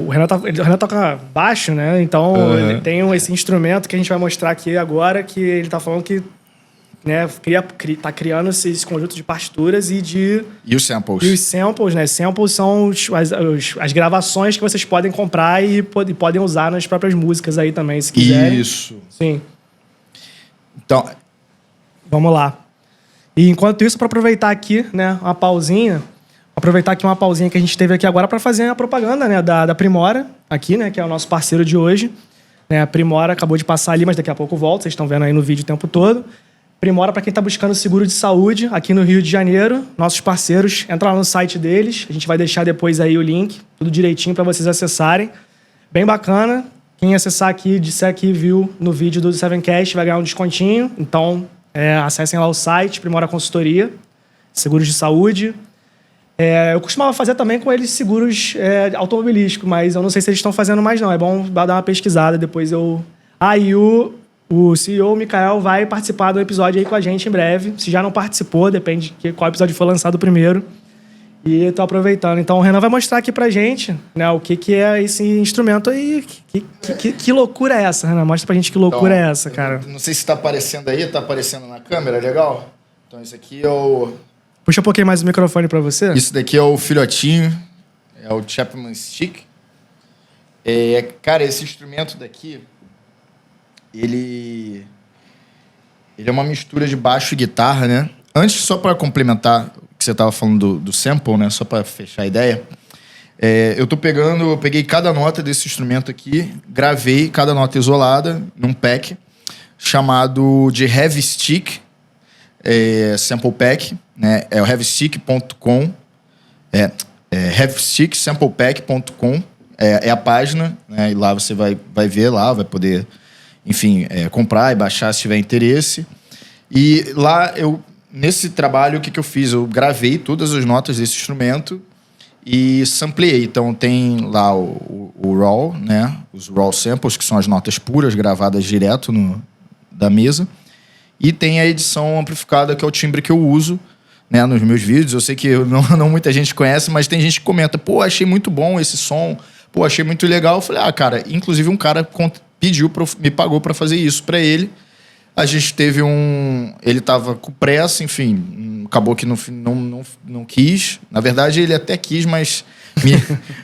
Renan toca baixo, né? Então, ele tem esse instrumento que a gente vai mostrar aqui agora, que ele tá falando que, né, tá criando esse conjunto de partituras e os samples. E os samples, né? Samples são as gravações que vocês podem comprar e podem usar nas próprias músicas aí também, se quiserem. Isso. Sim. Então... Vamos lá. E enquanto isso, para aproveitar aqui, né, uma pausinha que a gente teve aqui agora para fazer a propaganda, né, da Primora, aqui, né, que é o nosso parceiro de hoje. Né, a Primora acabou de passar ali, mas daqui a pouco volta, vocês estão vendo aí no vídeo o tempo todo. Primora, para quem está buscando seguro de saúde aqui no Rio de Janeiro, nossos parceiros, entra lá no site deles, a gente vai deixar depois aí o link, tudo direitinho para vocês acessarem. Bem bacana. Quem acessar aqui, disser que viu no vídeo do Sevencast, vai ganhar um descontinho. Então, acessem lá o site, Primora Consultoria, seguros de saúde. Eu costumava fazer também com eles seguros automobilísticos, mas eu não sei se eles estão fazendo mais não. É bom dar uma pesquisada, depois eu... E o CEO, o Mikael, vai participar do episódio aí com a gente em breve. Se já não participou, depende de qual episódio foi lançado primeiro. E eu tô aproveitando. Então o Renan vai mostrar aqui pra gente, né, o que é esse instrumento aí. Que loucura é essa, Renan? Mostra pra gente que loucura é essa, cara. Não sei se tá aparecendo aí, tá aparecendo na câmera, legal? Então esse aqui é o... Puxa um pouquinho mais o microfone pra você. Isso daqui é o filhotinho, é o Chapman Stick. Cara, esse instrumento daqui, ele é uma mistura de baixo e guitarra, né? Antes, só para complementar o que você estava falando do sample, né? Só para fechar a ideia. Eu peguei cada nota desse instrumento aqui, gravei cada nota isolada num pack chamado de Heavy Stick, Sample Pack, né? É o heavystick.com, heavysticksamplepack.com, é a página, né? E lá você vai ver lá, vai poder, enfim, comprar e baixar se tiver interesse. E lá, nesse trabalho, o que eu fiz? Eu gravei todas as notas desse instrumento e sampleei. Então, tem lá o raw, né? Os raw samples, que são as notas puras, gravadas direto da mesa. E tem a edição amplificada, que é o timbre que eu uso, né, nos meus vídeos. Eu sei que não muita gente conhece, mas tem gente que comenta: pô, achei muito bom esse som, pô, achei muito legal. Eu falei: cara, inclusive um cara me pagou para fazer isso para ele. A gente teve ele tava com pressa, enfim, acabou que não quis. Na verdade, ele até quis, mas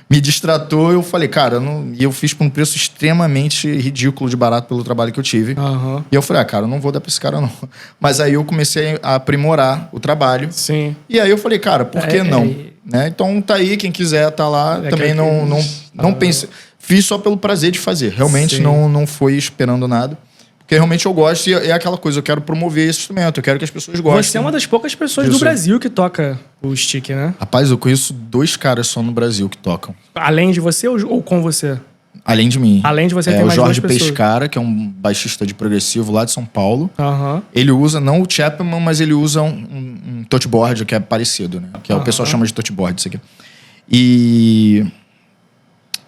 me distratou. Eu falei: cara, e eu fiz por um preço extremamente ridículo de barato pelo trabalho que eu tive. Uhum. E eu falei: cara, eu não vou dar pra esse cara, não. Mas aí eu comecei a aprimorar o trabalho. Sim. E aí eu falei: cara, por que não? Né? Então tá aí, quem quiser tá lá. Também não pensei. Fiz só pelo prazer de fazer. Realmente não foi esperando nada. Porque realmente eu gosto e é aquela coisa, eu quero promover esse instrumento, eu quero que as pessoas gostem. Você é uma das poucas pessoas do Brasil que toca o stick, né? Rapaz, eu conheço 2 caras só no Brasil que tocam. Além de você ou com você? Além de mim. Além de você, tem mais 2 pessoas. O Jorge Pescara, que é um baixista de progressivo lá de São Paulo. Uhum. Ele usa, não o Chapman, mas ele usa um touchboard, que é parecido, né? Que o pessoal chama de touchboard, isso aqui.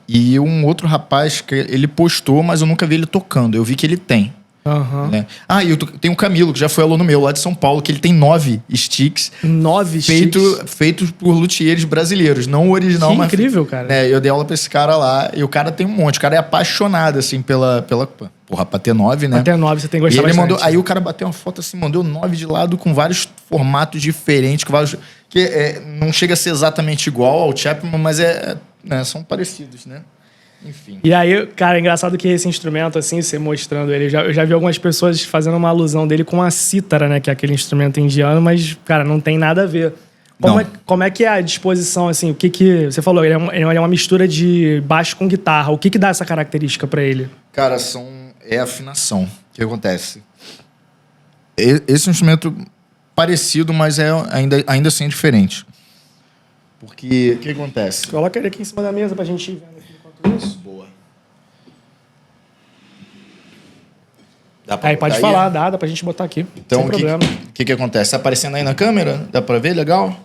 E um outro rapaz, que ele postou, mas eu nunca vi ele tocando. Eu vi que ele tem. Uhum. Né? E tem o Camilo, que já foi aluno meu lá de São Paulo, que ele tem 9 sticks. 9 sticks? Feitos por luthieres brasileiros. Não o original, que mas... incrível, cara. Eu dei aula pra esse cara lá, e o cara tem um monte. O cara é apaixonado, assim, pela porra, pra ter 9, né? Pra ter 9, você tem que gostar bastante. Aí o cara bateu uma foto assim, mandou 9 de lado com vários formatos diferentes, não chega a ser exatamente igual ao Chapman, mas são parecidos, né? Enfim. E aí, cara, é engraçado que esse instrumento, assim, você mostrando ele, eu já vi algumas pessoas fazendo uma alusão dele com a cítara, né? Que é aquele instrumento indiano, mas, cara, não tem nada a ver. Como é que é a disposição, assim, o que você falou, ele é uma mistura de baixo com guitarra, o que dá essa característica pra ele? Cara, é afinação. O que acontece? Esse é um instrumento parecido, mas ainda assim é diferente. Porque, o que acontece? Coloca ele aqui em cima da mesa pra gente ir vendo aqui enquanto isso. Boa. Aí pode falar, dá pra gente botar aqui. Então, sem problema. O que acontece? Tá aparecendo aí na câmera? Dá pra ver? Legal?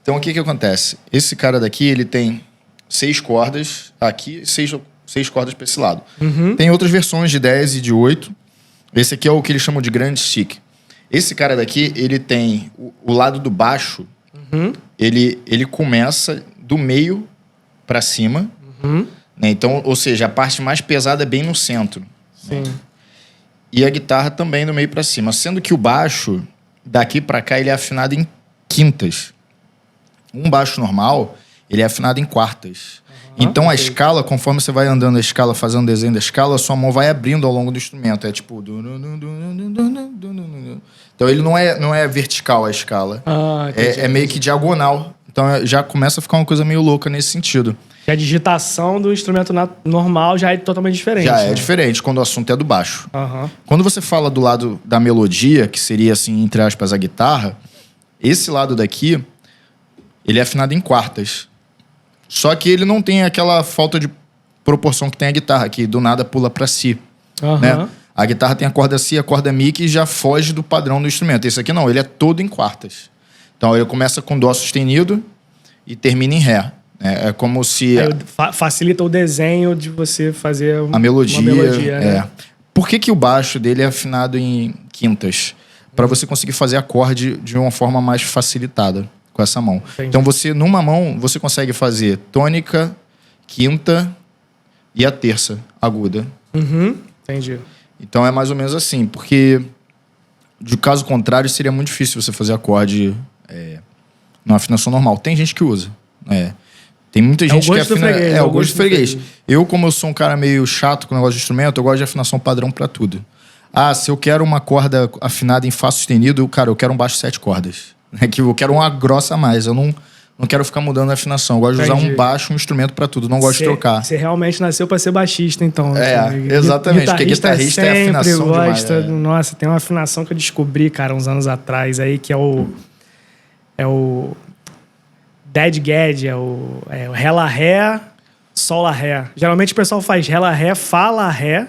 Então, o que acontece? Esse cara daqui, ele tem 6 cordas aqui e 6 cordas pra esse lado. Tem outras versões de 10 e de 8. Esse aqui é o que eles chamam de grande stick. Esse cara daqui, ele tem o lado do baixo, ele começa do meio pra cima. Né? Então, ou seja, a parte mais pesada é bem no centro. Sim. E a guitarra também do meio pra cima. Sendo que o baixo, daqui pra cá, ele é afinado em quintas. Um baixo normal, ele é afinado em quartas. Então, a escala, conforme você vai andando a escala, fazendo o desenho da escala, a sua mão vai abrindo ao longo do instrumento. É tipo... Então, ele não é vertical a escala. É meio que diagonal. Então, já começa a ficar uma coisa meio louca nesse sentido. E a digitação do instrumento normal já é totalmente diferente. Já é diferente quando o assunto é do baixo. Uhum. Quando você fala do lado da melodia, que seria, assim, entre aspas, a guitarra, esse lado daqui, ele é afinado em quartas. Só que ele não tem aquela falta de proporção que tem a guitarra, que do nada pula pra si. Né? A guitarra tem a corda si, a corda mi, que já foge do padrão do instrumento. Esse aqui não, ele é todo em quartas. Então ele começa com dó sustenido e termina em ré. É como se... Facilita o desenho de você fazer a melodia. Uma melodia, né? Por que o baixo dele é afinado em quintas? Para você conseguir fazer acorde de uma forma mais facilitada com essa mão. Entendi. Então numa mão, você consegue fazer tônica, quinta e a terça aguda. Entendi. Então é mais ou menos assim, porque de caso contrário seria muito difícil você fazer acorde numa afinação normal. Tem gente que usa. Tem muita gente que afina... É o gosto do freguês. Eu, como eu sou um cara meio chato com o negócio de instrumento, eu gosto de afinação padrão pra tudo. Se eu quero uma corda afinada em Fá sustenido, cara, eu quero um baixo 7 cordas. Que eu quero uma grossa a mais. Eu não quero ficar mudando a afinação. Eu gosto de usar um baixo, um instrumento pra tudo. Não gosto de trocar. Você realmente nasceu pra ser baixista, então. Exatamente. Porque guitarrista é afinação gosta. Demais. Nossa, tem uma afinação que eu descobri, cara, uns anos atrás aí, que é o Dead Gad, é o Ré, Lá, Ré, Sol, Lá, Ré. Geralmente o pessoal faz Ré, Lá, Ré, Fá, Lá, Ré.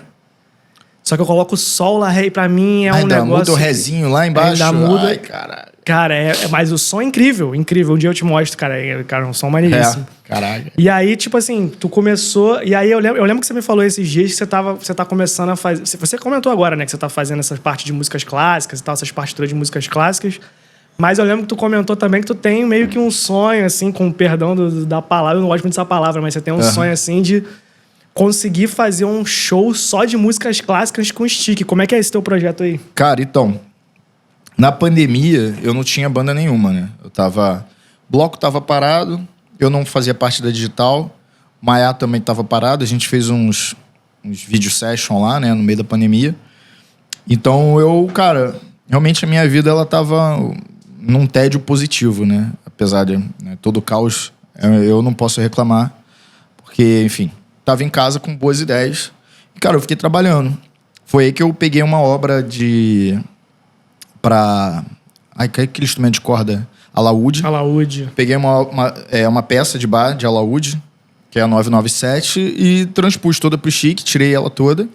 Só que eu coloco Sol, Lá, Ré e pra mim é um negócio... muda o rézinho lá embaixo. Ainda muda. Ai, caralho. Cara, mas o som é incrível, incrível. Um dia eu te mostro, cara. É um som maneiríssimo. Caralho. E aí, tipo assim, tu começou... E aí eu lembro que você me falou esses dias que você tá começando a fazer... Você comentou agora, né? Que você tá fazendo essas partes de músicas clássicas e tal, essas partituras de músicas clássicas. Mas eu lembro que tu comentou também que tu tem meio que um sonho, assim, com o perdão da palavra. Eu não gosto muito dessa palavra, mas você tem um sonho, assim, de conseguir fazer um show só de músicas clássicas com stick. Como é que é esse teu projeto aí? Cara, então... Na pandemia, eu não tinha banda nenhuma, né? O bloco tava parado, eu não fazia parte da digital, o Maiá também tava parado, a gente fez uns video session lá, né, no meio da pandemia. Então, realmente a minha vida, ela tava num tédio positivo, né? Apesar de todo o caos, eu não posso reclamar, porque, enfim, tava em casa com boas ideias. E, cara, eu fiquei trabalhando. Foi aí que eu peguei uma obra aquele instrumento de corda, alaúde. Alaúde. Peguei uma peça de bar de alaúde, que é a 997, e transpus toda pro chique, tirei ela toda.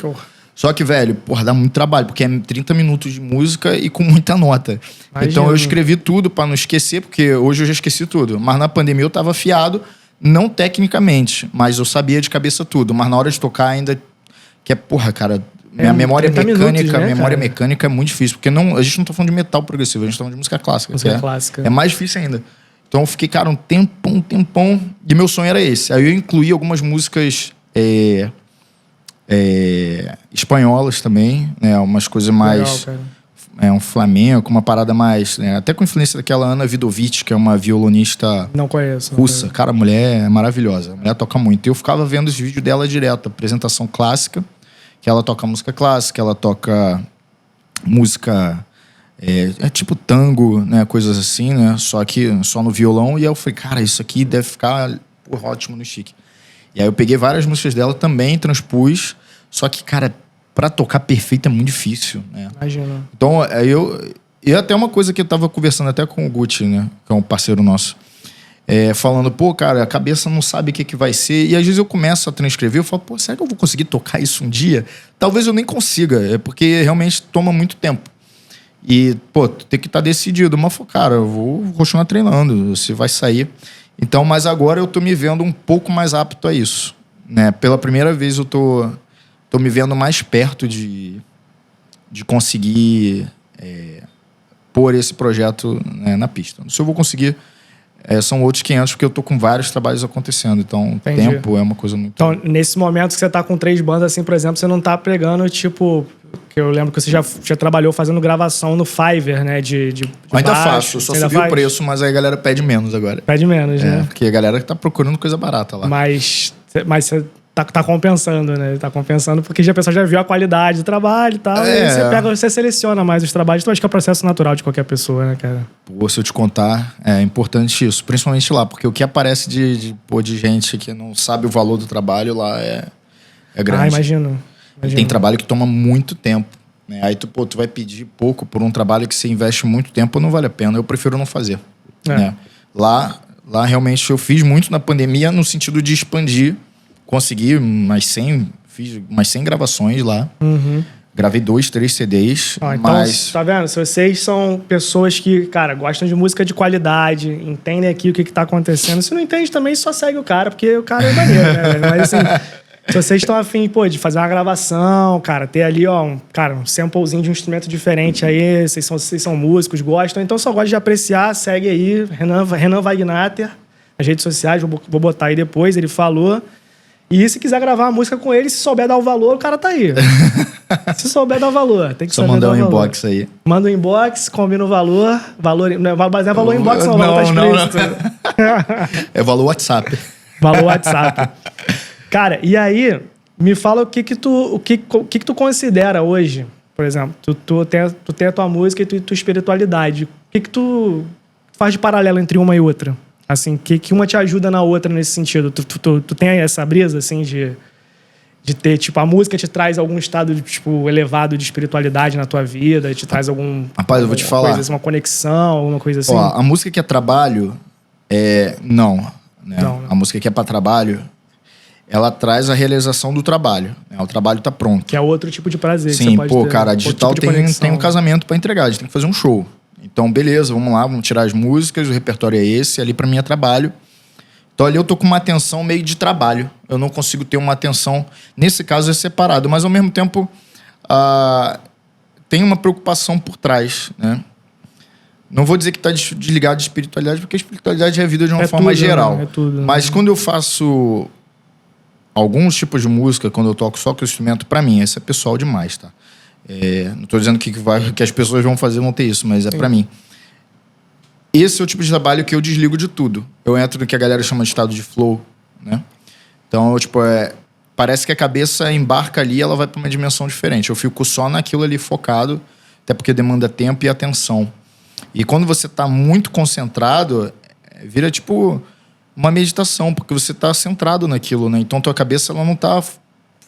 Só que, velho, dá muito trabalho, porque é 30 minutos de música e com muita nota. Imagina. Então eu escrevi tudo pra não esquecer, porque hoje eu já esqueci tudo. Mas na pandemia eu tava afiado, não tecnicamente, mas eu sabia de cabeça tudo. Mas na hora de tocar ainda... Que cara... Minha memória mecânica é muito difícil, porque a gente não tá falando de metal progressivo, a gente tá falando de música clássica. Clássica. É mais difícil ainda. Então eu fiquei, cara, um tempão, e meu sonho era esse. Aí eu incluí algumas músicas espanholas também, né? Umas coisas mais... Legal, um flamenco, uma parada mais... Né? Até com influência daquela Ana Vidovic, que é uma violonista russa. Cara, a mulher é maravilhosa. A mulher toca muito. E eu ficava vendo os vídeos dela direto. Apresentação clássica, que ela toca música clássica, ela toca música É tipo tango, né? Coisas assim, né? Só que só no violão. E aí eu falei, cara, isso aqui deve ficar ótimo no Chique. E aí eu peguei várias músicas dela também, transpus. Só que, cara, pra tocar perfeito é muito difícil, né? Imagina. Então, e até uma coisa que eu tava conversando até com o Gucci, né? Que é um parceiro nosso. Falando, pô, cara, a cabeça não sabe o que vai ser. E às vezes eu começo a transcrever, eu falo, pô, será que eu vou conseguir tocar isso um dia? Talvez eu nem consiga, porque realmente toma muito tempo. E, pô, tu tem que estar decidido. Mas, cara, eu vou continuar treinando, você vai sair. Então, mas agora eu tô me vendo um pouco mais apto a isso, né? Pela primeira vez eu tô me vendo mais perto de conseguir pôr esse projeto, né, na pista. Se eu vou conseguir, são outros 500, porque eu tô com vários trabalhos acontecendo. Então, Entendi. tempo é uma coisa muito... Então, nesse momento que você tá com 3 bandas, assim, por exemplo, você não tá pregando, tipo... Que eu lembro que você já trabalhou fazendo gravação no Fiverr, né? De ainda baixo. faço, eu só subi o preço, mas aí a galera pede menos agora. Pede menos, né? Porque a galera tá procurando coisa barata lá. Mas você tá compensando, né? Tá compensando porque a pessoa já viu a qualidade do trabalho e tal. E aí você seleciona mais os trabalhos. Então acho que é o processo natural de qualquer pessoa, né, cara? Pô, se eu te contar, é importante isso. Principalmente lá, porque o que aparece de gente que não sabe o valor do trabalho lá é grande. Ah, imagino. E tem trabalho que toma muito tempo, né? Aí tu vai pedir pouco por um trabalho que você investe muito tempo, não vale a pena. Eu prefiro não fazer, né? Lá realmente eu fiz muito na pandemia no sentido de expandir. Consegui fiz umas 100 gravações lá. Uhum. Gravei 2, 3 CDs. Então, mas... tá vendo? Se vocês são pessoas que, cara, gostam de música de qualidade, entendem aqui o que tá acontecendo. Se não entende também, só segue o cara, porque o cara é maneiro, né? Mas assim, se vocês estão afim, pô, de fazer uma gravação, cara, ter ali, ó, um samplezinho de um instrumento diferente aí, vocês são músicos, gostam, então só gosta de apreciar, segue aí, Renan Wagnater, nas redes sociais, vou botar aí depois, ele falou. E se quiser gravar uma música com ele, se souber dar o valor, o cara tá aí. Se souber dar o valor, tem que só saber mandar dar o valor. Só mandar um inbox aí. Manda um inbox, combina o valor. Mas é valor inbox não tá explícito. Não. É valor WhatsApp. Valor WhatsApp. Cara, e aí, me fala o que tu considera hoje, por exemplo, tu tem a tua música e tua espiritualidade. O que tu faz de paralelo entre uma e outra? Assim, que uma te ajuda na outra nesse sentido? Tu tem essa brisa, assim, de ter, tipo, a música te traz algum estado, tipo, elevado de espiritualidade na tua vida? Te traz Rapaz, eu vou te falar. Uma conexão, alguma coisa assim? Ó, a música que é trabalho, não. Né? Não, né? A música que é pra trabalho, ela traz a realização do trabalho. Né? O trabalho tá pronto. Que é outro tipo de prazer. Sim, que você pode ter, cara, a digital tipo tem um casamento pra entregar, a gente tem que fazer um show. Então, beleza, vamos lá, vamos tirar as músicas, o repertório é esse, ali pra mim é trabalho. Então, ali eu tô com uma atenção meio de trabalho. Eu não consigo ter uma atenção, nesse caso, é separado. Mas, ao mesmo tempo, tem uma preocupação por trás, né? Não vou dizer que tá desligado de espiritualidade, porque a espiritualidade é a vida de uma forma geral. Né? É tudo, mas quando eu faço alguns tipos de música, quando eu toco só com o instrumento, pra mim, esse é pessoal demais, tá? Não tô dizendo que as pessoas vão fazer, vão ter isso, mas é pra mim. Esse é o tipo de trabalho que eu desligo de tudo. Eu entro no que a galera chama de estado de flow, né? Então, parece que a cabeça embarca ali e ela vai pra uma dimensão diferente. Eu fico só naquilo ali focado, até porque demanda tempo e atenção. E quando você tá muito concentrado, vira tipo uma meditação, porque você tá centrado naquilo, né? Então, tua cabeça ela não tá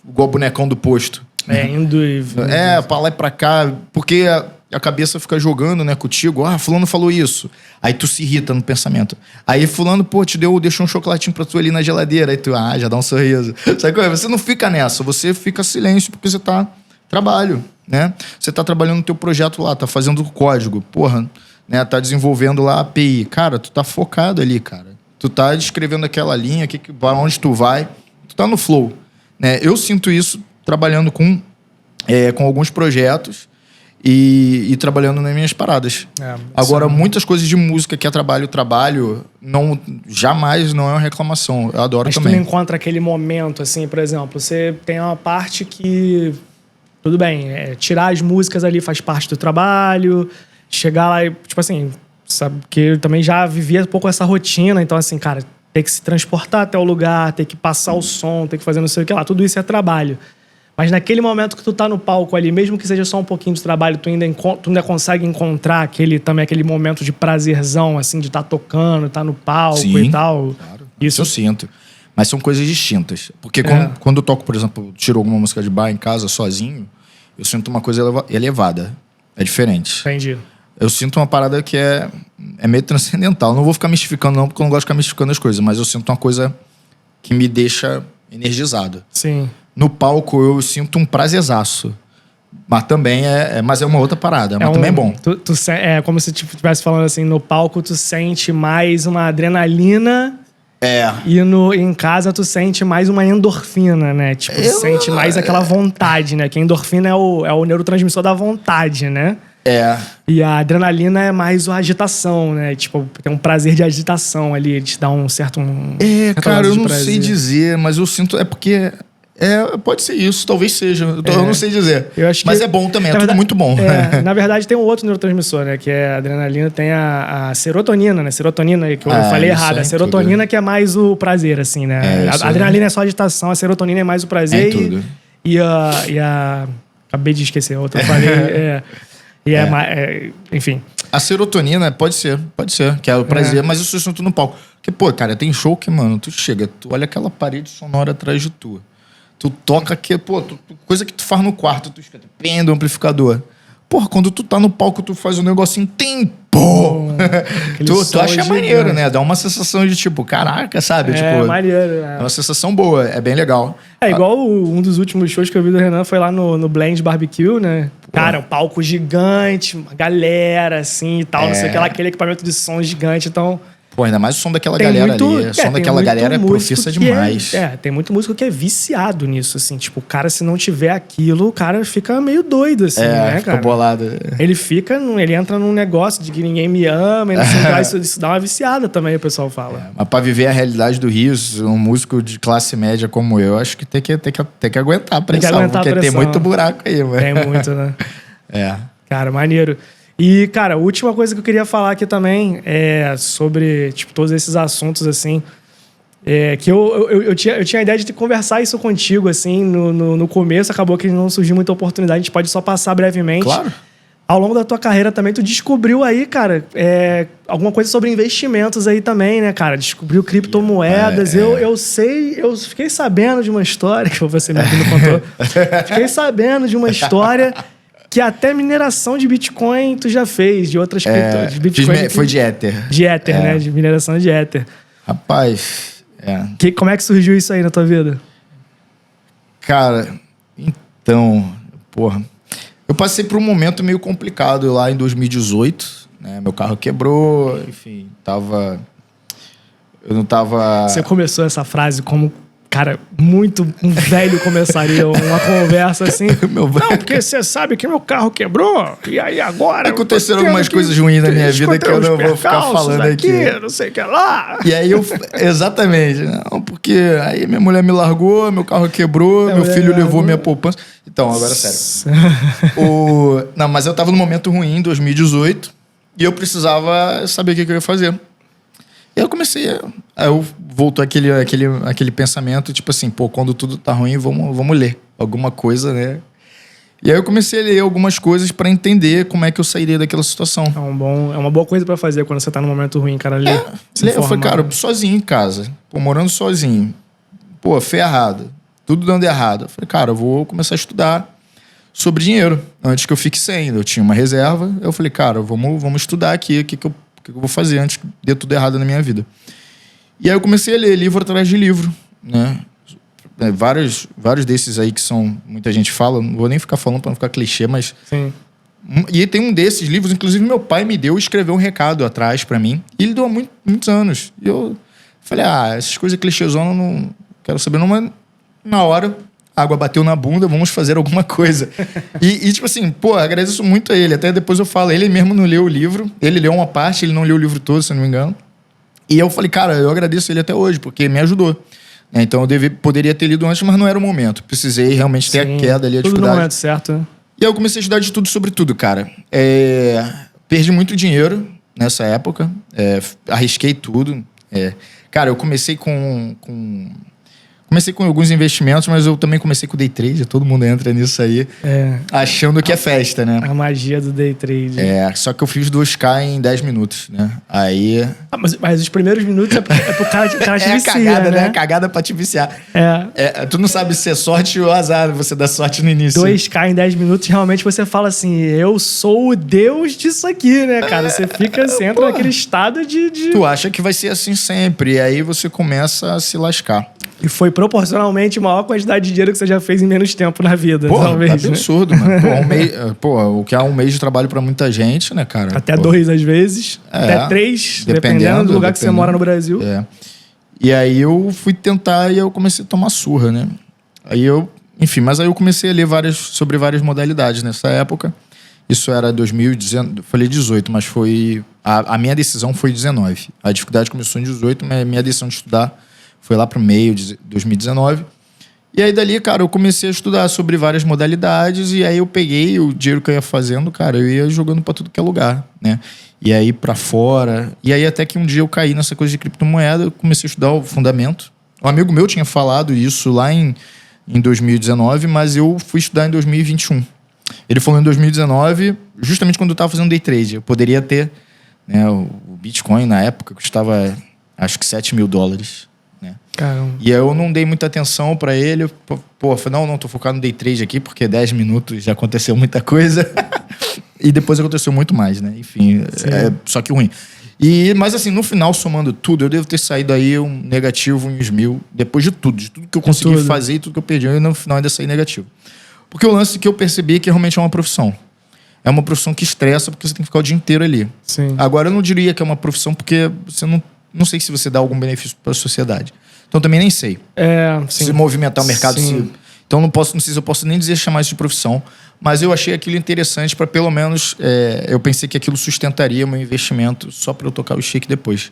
igual o bonecão do posto. Indo e... pra lá e pra cá, porque a cabeça fica jogando, né, contigo. Fulano falou isso. Aí tu se irrita no pensamento. Aí fulano, deixou um chocolatinho pra tu ali na geladeira. Aí tu, já dá um sorriso. Sabe qual é? Você não fica nessa, você fica silêncio porque você tá trabalho, né? Você tá trabalhando no teu projeto lá, tá fazendo o código, né? Tá desenvolvendo lá a API. Cara, tu tá focado ali, cara. Tu tá descrevendo aquela linha, onde tu vai. Tu tá no flow, né? Eu sinto isso trabalhando com alguns projetos e trabalhando nas minhas paradas. Agora, muitas coisas de música que é trabalho, jamais não é uma reclamação. Eu adoro também. Mas tu não encontra aquele momento, assim, por exemplo, você tem uma parte que... Tudo bem, tirar as músicas ali faz parte do trabalho, chegar lá e, tipo assim, sabe, que eu também já vivia um pouco essa rotina, então assim, cara, ter que se transportar até o lugar, ter que passar o som, ter que fazer não sei o que lá, tudo isso é trabalho. Mas naquele momento que tu tá no palco ali, mesmo que seja só um pouquinho de trabalho, tu ainda consegue encontrar aquele momento de prazerzão, assim, de estar tocando, estar no palco. Sim, e tal. Claro. Isso eu sinto. Mas são coisas distintas. Porque quando eu toco, por exemplo, tiro alguma música de bar em casa, sozinho, eu sinto uma coisa elevada. É diferente. Entendi. Eu sinto uma parada que é meio transcendental. Não vou ficar mistificando não, porque eu não gosto de ficar mistificando as coisas. Mas eu sinto uma coisa que me deixa energizado. Sim. No palco eu sinto um prazerzaço. Mas também mas é uma outra parada. Mas também é bom. É como se estivesse falando assim, no palco tu sente mais uma adrenalina. E em casa tu sente mais uma endorfina, né? Tipo, tu sente mais aquela vontade, né? Que a endorfina é o neurotransmissor da vontade, né? E a adrenalina é mais a agitação, né? Tipo, tem um prazer de agitação ali, de te dar um certo... cara, eu não sei dizer, mas eu sinto... É porque... pode ser isso, talvez seja. Eu não sei dizer. Mas é bom também, tudo muito bom. Na verdade, tem um outro neurotransmissor, né? Que é a adrenalina, tem a serotonina, né? Serotonina, que eu falei errado. A serotonina que é mais o prazer, assim, né? A adrenalina é só a agitação, a serotonina é mais o prazer. Tudo. E a... Acabei de esquecer a outra, eu falei... enfim. A serotonina pode ser, que é o prazer, mas isso eu sinto no palco. Porque, pô, cara, tem show que, mano, tu chega, tu olha aquela parede sonora atrás de tu. Tu toca que, coisa que tu faz no quarto, tu escuta, prende o amplificador. Porra, quando tu tá no palco, tu faz um negocinho, tu acha maneiro, né? Dá uma sensação de tipo, caraca, sabe? Maneiro. É uma sensação boa, é bem legal. É igual um dos últimos shows que eu vi do Renan foi lá no Blend Barbecue, né? Cara, um palco gigante, uma galera, assim e tal, não sei o que lá, aquele equipamento de som gigante, então... Pô, ainda mais o som daquela galera ali. O som daquela galera é profissa demais. Tem muito músico que é viciado nisso, assim. Tipo, o cara, se não tiver aquilo, o cara fica meio doido, assim, né, fica cara? bolado. Ele entra num negócio de que ninguém me ama, e não sei o que, isso dá uma viciada também, o pessoal fala. Mas pra viver a realidade do Rio, um músico de classe média como eu, acho que tem que aguentar a pressão. Porque tem muito buraco aí, mano. Tem muito, né? Cara, maneiro. E, cara, a última coisa que eu queria falar aqui também é sobre, tipo, todos esses assuntos, assim, que eu tinha a ideia de conversar isso contigo, assim, no começo, acabou que não surgiu muita oportunidade, a gente pode só passar brevemente. Claro. Ao longo da tua carreira também, tu descobriu aí, cara, alguma coisa sobre investimentos aí também, né, cara? Descobriu criptomoedas. Eu fiquei sabendo de uma história, que você me contou. Fiquei sabendo de uma história... Que até mineração de Bitcoin tu já fez, de outras criptomoedas. Bitcoin foi de Ether. De Ether, né? De mineração de Ether. Rapaz, Como é que surgiu isso aí na tua vida? Cara, então, porra... Eu passei por um momento meio complicado lá em 2018, né? Meu carro quebrou, enfim, eu não tava... Você começou essa frase como... Cara, muito um velho começaria uma conversa assim. Não, porque você sabe que meu carro quebrou. E aí agora... Aconteceram algumas coisas ruins na minha vida que eu não vou ficar falando aqui. Não sei o que lá. E aí exatamente. Não, porque aí minha mulher me largou, meu carro quebrou, meu filho levou minha poupança. Então, agora sério. Não, mas eu tava num momento ruim em 2018 e eu precisava saber o que eu ia fazer. E aí eu comecei... Aí eu voltou aquele pensamento, tipo assim, quando tudo tá ruim, vamos ler alguma coisa, né? E aí eu comecei a ler algumas coisas pra entender como é que eu sairia daquela situação. É uma boa coisa pra fazer quando você tá num momento ruim, cara. Eu falei, cara, sozinho em casa, morando sozinho, ferrado, tudo dando errado. Eu falei, cara, eu vou começar a estudar sobre dinheiro, antes que eu fique sem. Eu tinha uma reserva, eu falei, cara, vamos estudar aqui, o que eu vou fazer antes que dê tudo errado na minha vida. E aí eu comecei a ler livro atrás de livro, né? Vários desses aí que muita gente fala, não vou nem ficar falando para não ficar clichê, mas... Sim. E tem um desses livros, inclusive meu pai me deu, escreveu um recado atrás para mim, e ele deu há muitos anos. E eu falei, essas coisas clichêzonas eu não quero saber não, mas na hora... A água bateu na bunda, vamos fazer alguma coisa. E tipo assim, agradeço muito a ele. Até depois eu falo, ele mesmo não leu o livro. Ele leu uma parte, ele não leu o livro todo, se eu não me engano. E eu falei, cara, eu agradeço ele até hoje, porque me ajudou. Então eu poderia ter lido antes, mas não era o momento. Precisei realmente ter a queda ali, a dificuldade. Tudo no momento certo, né? E aí eu comecei a estudar de tudo sobre tudo, cara. Perdi muito dinheiro nessa época. Arrisquei tudo. Cara, eu comecei com Comecei com alguns investimentos, mas eu também comecei com day trade. Todo mundo entra nisso aí, achando que é festa, né? A magia do day trade. Só que eu fiz 2K em 10 minutos, né? Aí... Mas os primeiros minutos é pro cara te vicia, cagada, né? Cagada pra te viciar. Tu não sabe se é sorte ou azar, você dá sorte no início. 2K em 10 minutos, realmente você fala assim, eu sou o deus disso aqui, né, cara? Você entra naquele estado de... Tu acha que vai ser assim sempre, e aí você começa a se lascar. E foi proporcionalmente a maior quantidade de dinheiro que você já fez em menos tempo na vida, talvez. Tá absurdo, mano. O que é um mês de trabalho pra muita gente, né, cara? Até 2 às vezes, até 3, dependendo do lugar que você mora no Brasil. E aí eu fui tentar e eu comecei a tomar surra, né? Mas aí eu comecei a ler sobre várias modalidades nessa época. Isso era 2019, falei 18, mas foi... A minha decisão foi 19. A dificuldade começou em 18, mas a minha decisão de estudar foi lá pro meio de 2019. E aí dali, cara, eu comecei a estudar sobre várias modalidades e aí eu peguei o dinheiro que eu ia fazendo, cara, eu ia jogando pra tudo que é lugar, né? E aí pra fora. E aí até que um dia eu caí nessa coisa de criptomoeda, eu comecei a estudar o fundamento. Um amigo meu tinha falado isso lá em 2019, mas eu fui estudar em 2021. Ele falou em 2019, justamente quando eu tava fazendo day trade. Eu poderia ter, né, o Bitcoin na época custava acho que $7 mil. Né? Caramba. E aí eu não dei muita atenção pra ele. Eu falei, não, tô focado no day trade aqui, porque 10 minutos já aconteceu muita coisa. E depois aconteceu muito mais, né? Enfim, só que ruim. Mas assim, no final, somando tudo, eu devo ter saído aí um negativo em uns 1.000, depois de tudo que eu consegui fazer e tudo que eu perdi, eu no final ainda saí negativo. Porque o lance que eu percebi é que realmente é uma profissão. É uma profissão que estressa, porque você tem que ficar o dia inteiro ali. Sim. Agora, eu não diria que é uma profissão, porque você não sei se você dá algum benefício para a sociedade. Então, também nem sei. Sim. Se movimentar o mercado. Sim. Então, não sei se eu posso nem dizer chamar isso de profissão. Mas eu achei aquilo interessante para, pelo menos, eu pensei que aquilo sustentaria meu investimento só para eu tocar o cheque depois.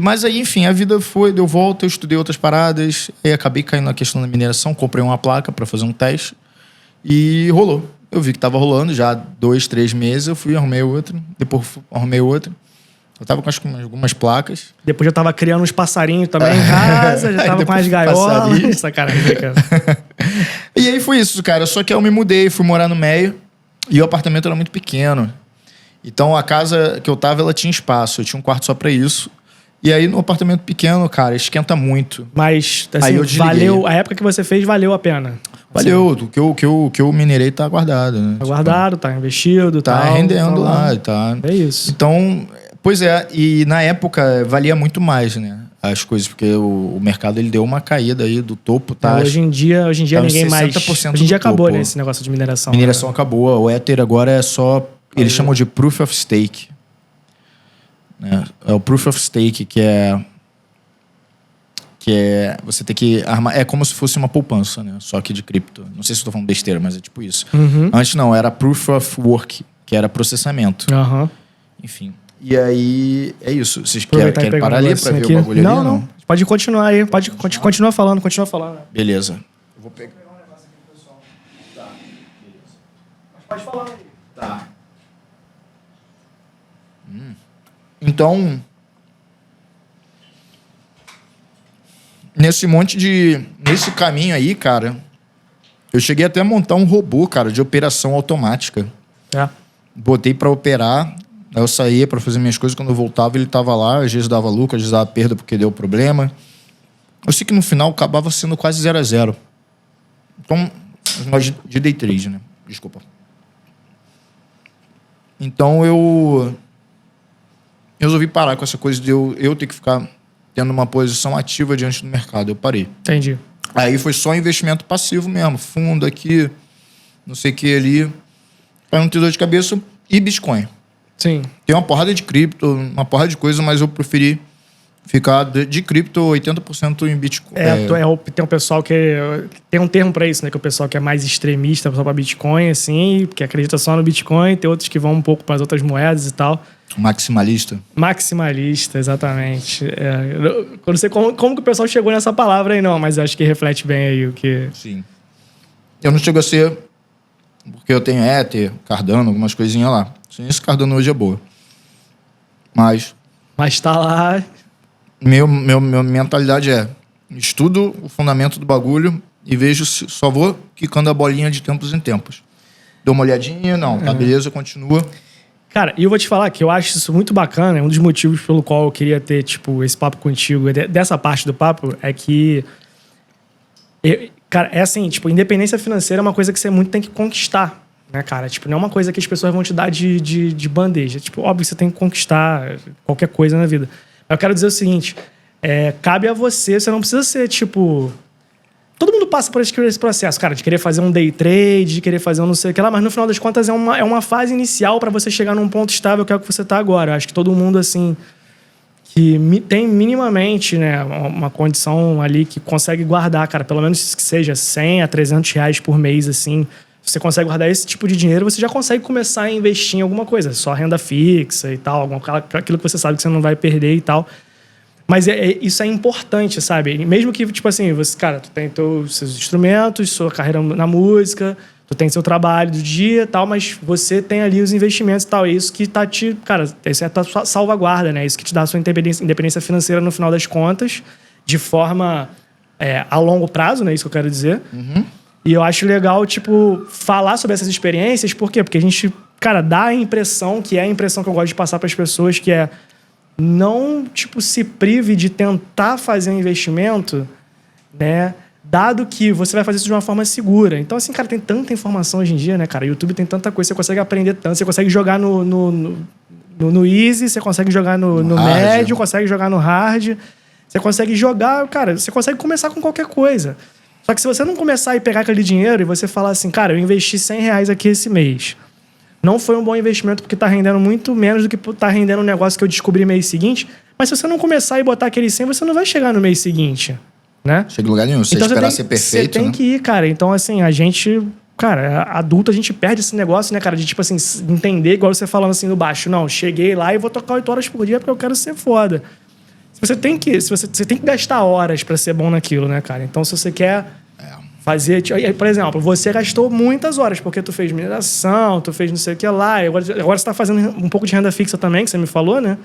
Mas aí, enfim, a vida deu volta, eu estudei outras paradas, e acabei caindo na questão da mineração, comprei uma placa para fazer um teste e rolou. Eu vi que tava rolando já 2, 3 meses, eu fui, arrumei outra, depois arrumei outra. Eu tava com algumas placas. Depois já tava criando uns passarinhos também em casa, já tava com as gaiolas. Sacanagem, cara. E aí foi isso, cara. Só que eu me mudei, fui morar no meio e o apartamento era muito pequeno. Então a casa que eu tava, ela tinha espaço. Eu tinha um quarto só pra isso. E aí no apartamento pequeno, cara, esquenta muito. Mas, assim, aí eu valeu... A época que você fez valeu a pena. Valeu. O que eu minerei tá guardado, né? Tá guardado, tá investido, tá rendendo lá. Tá. É isso. Então... Pois é, e na época valia muito mais, né? As coisas, porque o mercado ele deu uma caída aí do topo, tá? Hoje em dia tá ninguém mais... Hoje em dia acabou, né, esse negócio de mineração. Mineração acabou. O Ether agora é só... Eles chamam de Proof of Stake. Né? É o Proof of Stake, que é você ter que armar... É como se fosse uma poupança, né? Só que de cripto. Não sei se eu tô falando besteira, mas é tipo isso. Antes não, era Proof of Work, que era processamento. Enfim... E aí, é isso. Vocês querem parar ali pra ver o bagulho ali? Não. Pode continuar aí. Pode continuar falando, Beleza. Eu vou pegar um negócio aqui pro pessoal. Tá, beleza. Mas pode falar aí. Tá. Então, nesse caminho aí, cara, eu cheguei até a montar um robô, cara, de operação automática. Botei pra operar... Eu saía para fazer minhas coisas, quando eu voltava ele tava lá, às vezes dava lucro, às vezes dava perda porque deu problema. Eu sei que no final acabava sendo quase 0-0. Então, nós de day trade, né? Desculpa. Então eu resolvi parar com essa coisa de eu ter que ficar tendo uma posição ativa diante do mercado. Eu parei. Entendi. Aí foi só investimento passivo mesmo, fundo aqui, não sei o que ali, para não ter dor de cabeça, e Bitcoin. Sim. Tem uma porrada de cripto, uma porrada de coisa, mas eu preferi ficar de cripto 80% em Bitcoin. Tem um pessoal que... Tem um termo pra isso, né? Que é o pessoal que é mais extremista, só pra Bitcoin, assim, que acredita só no Bitcoin. Tem outros que vão um pouco para as outras moedas e tal. Maximalista. Maximalista, exatamente. Eu não sei como que o pessoal chegou nessa palavra aí, não, mas acho que reflete bem aí o que... Sim. Eu não chego a ser... Porque eu tenho Ether, Cardano, algumas coisinhas lá. Esse Cardano hoje é boa. Mas tá lá... Minha mentalidade estudo o fundamento do bagulho e vejo se só vou quicando a bolinha de tempos em tempos. Dou uma olhadinha, não, tá, beleza, continua. Cara, e eu vou te falar que eu acho isso muito bacana. Um dos motivos pelo qual eu queria ter, tipo, esse papo contigo, dessa parte do papo, é que... cara, é assim, tipo, independência financeira é uma coisa que você muito tem que conquistar, né, cara? Tipo, não é uma coisa que as pessoas vão te dar de bandeja. Tipo, óbvio que você tem que conquistar qualquer coisa na vida. Mas eu quero dizer o seguinte, cabe a você não precisa ser, tipo... Todo mundo passa por esse processo, cara, de querer fazer um day trade, de querer fazer um não sei o que lá, mas no final das contas é uma fase inicial para você chegar num ponto estável que é o que você tá agora. Eu acho que todo mundo, assim, que tem minimamente, né, uma condição ali que consegue guardar, cara, pelo menos que seja 100 a 300 reais por mês, assim, você consegue guardar esse tipo de dinheiro, você já consegue começar a investir em alguma coisa, só renda fixa e tal, aquilo que você sabe que você não vai perder e tal. Mas isso é importante, sabe? Mesmo que, tipo assim, você, cara, tu tem seus instrumentos, sua carreira na música, tu tem seu trabalho do dia e tal, mas você tem ali os investimentos e tal. É isso que tá te... Cara, isso é a tua salvaguarda, né? Isso que te dá a sua independência financeira no final das contas, de forma a longo prazo, né? Isso que eu quero dizer. Uhum. E eu acho legal, tipo, falar sobre essas experiências. Por quê? Porque a gente, cara, dá a impressão, que é a impressão que eu gosto de passar para as pessoas, que é... Não, tipo, se prive de tentar fazer um investimento, né? Dado que você vai fazer isso de uma forma segura. Então, assim, cara, tem tanta informação hoje em dia, né, cara? O YouTube tem tanta coisa, você consegue aprender tanto. Você consegue jogar no easy, você consegue jogar no médio, consegue jogar no hard. Você consegue jogar, cara, você consegue começar com qualquer coisa. Só que se você não começar e pegar aquele dinheiro e você falar assim, cara, eu investi 100 reais aqui esse mês. Não foi um bom investimento porque tá rendendo muito menos do que tá rendendo um negócio que eu descobri mês seguinte. Mas se você não começar e botar aquele 100, você não vai chegar no mês seguinte, né? Chega em lugar nenhum. Você esperar ser perfeito, você tem que ir, cara. Então, assim, a gente... Cara, adulto, a gente perde esse negócio, né, cara? De, tipo assim, entender, igual você falando assim no baixo. Não, cheguei lá e vou tocar 8 horas por dia porque eu quero ser foda. Você tem que gastar horas pra ser bom naquilo, né, cara? Então, se você quer... fazer, por exemplo, você gastou muitas horas porque tu fez mineração, tu fez não sei o que lá, agora você tá fazendo um pouco de renda fixa também, que você me falou, né?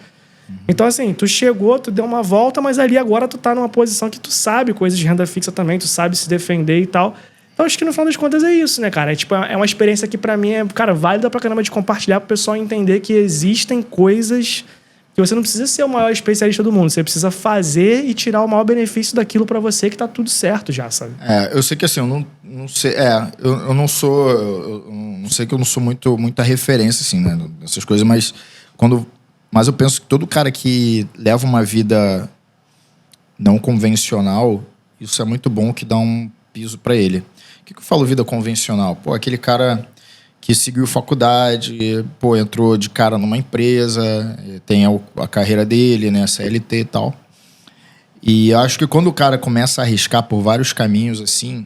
Então, assim, tu chegou, tu deu uma volta, mas ali agora tu tá numa posição que tu sabe coisas de renda fixa também, tu sabe se defender e tal. Então, acho que no final das contas é isso, né, cara? É uma experiência que pra mim cara, válida pra caramba de compartilhar pro pessoal entender que existem coisas que você não precisa ser o maior especialista do mundo. Você precisa fazer e tirar o maior benefício daquilo pra você que tá tudo certo já, sabe? Eu sei que assim, eu não sei... eu não sou... Eu não sei que eu não sou muita referência, assim, né? Nessas coisas, mas eu penso que todo cara que leva uma vida não convencional, isso é muito bom, que dá um piso pra ele. O que eu falo vida convencional? Pô, aquele cara... que seguiu faculdade, entrou de cara numa empresa, tem a carreira dele, né, CLT e tal. E acho que quando o cara começa a arriscar por vários caminhos, assim,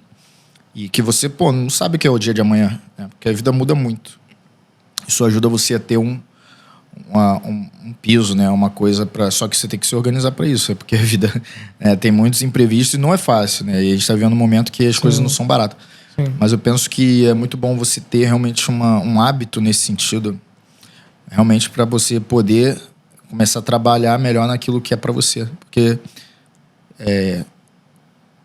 e que você, não sabe o que é o dia de amanhã, né, porque a vida muda muito. Isso ajuda você a ter um piso, né, uma coisa para... Só que você tem que se organizar para isso, porque a vida tem muitos imprevistos e não é fácil, né, e a gente está vivendo um momento que as coisas não são baratas. Mas eu penso que é muito bom você ter realmente um hábito nesse sentido, realmente para você poder começar a trabalhar melhor naquilo que é para você. Porque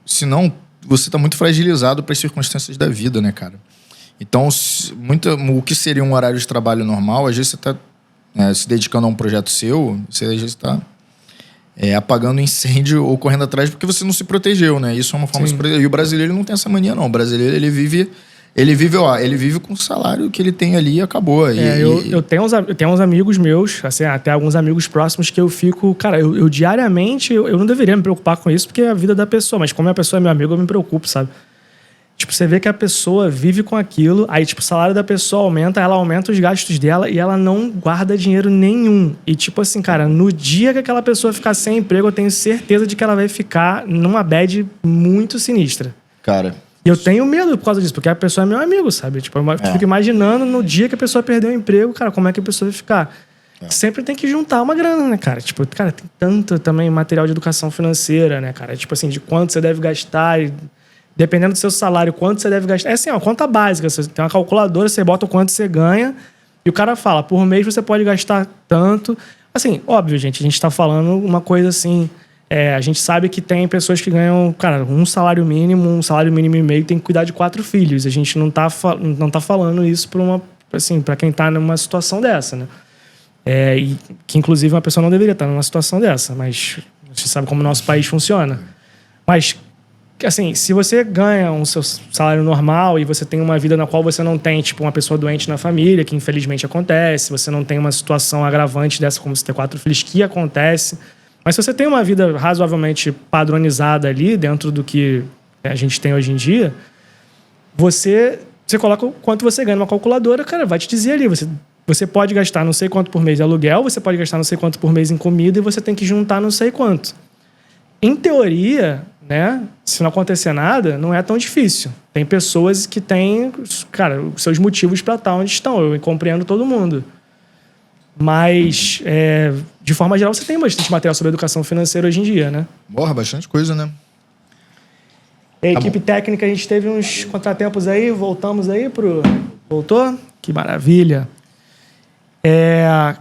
senão você está muito fragilizado para as circunstâncias da vida, né, cara? Então, o que seria um horário de trabalho normal, às vezes você está se dedicando a um projeto seu, você às vezes está... apagando incêndio ou correndo atrás porque você não se protegeu, né? Isso é uma forma de se proteger. E o brasileiro não tem essa mania, não. O brasileiro, ele vive com o salário que ele tem ali e acabou. Eu tenho uns amigos meus, assim, até alguns amigos próximos que eu fico... Cara, eu diariamente... Eu não deveria me preocupar com isso porque é a vida da pessoa. Mas como a pessoa é meu amigo, eu me preocupo, sabe? Tipo, você vê que a pessoa vive com aquilo, aí, tipo, o salário da pessoa aumenta, ela aumenta os gastos dela e ela não guarda dinheiro nenhum. E, tipo assim, cara, no dia que aquela pessoa ficar sem emprego, eu tenho certeza de que ela vai ficar numa bad muito sinistra. Cara... E eu tenho medo por causa disso, porque a pessoa é meu amigo, sabe? Tipo, eu fico imaginando no dia que a pessoa perdeu o emprego, cara, como é que a pessoa vai ficar? Sempre tem que juntar uma grana, né, cara? Tipo, cara, tem tanto também material de educação financeira, né, cara? Tipo assim, de quanto você deve gastar e... Dependendo do seu salário, quanto você deve gastar. É assim, uma conta básica. Você tem uma calculadora, você bota o quanto você ganha e o cara fala, por mês você pode gastar tanto. Assim, óbvio, gente, a gente tá falando uma coisa assim, a gente sabe que tem pessoas que ganham, cara, um salário mínimo e meio, tem que cuidar de 4 filhos. A gente não tá falando isso para quem tá numa situação dessa, né? E que, inclusive, uma pessoa não deveria estar numa situação dessa, mas você sabe como o nosso país funciona. Mas, assim, se você ganha um seu salário normal e você tem uma vida na qual você não tem, tipo, uma pessoa doente na família, que infelizmente acontece, você não tem uma situação agravante dessa, como você ter 4 filhos, que acontece. Mas se você tem uma vida razoavelmente padronizada ali, dentro do que a gente tem hoje em dia, você coloca o quanto você ganha numa calculadora, cara, vai te dizer ali, você pode gastar não sei quanto por mês em aluguel, você pode gastar não sei quanto por mês em comida e você tem que juntar não sei quanto. Em teoria, né, se não acontecer nada, não é tão difícil. Tem pessoas que têm, cara, os seus motivos para estar onde estão. Eu compreendo todo mundo. Mas, de forma geral, você tem bastante material sobre educação financeira hoje em dia, né? Porra, bastante coisa, né? A equipe técnica, a gente teve uns contratempos aí, voltamos aí Voltou? Que maravilha.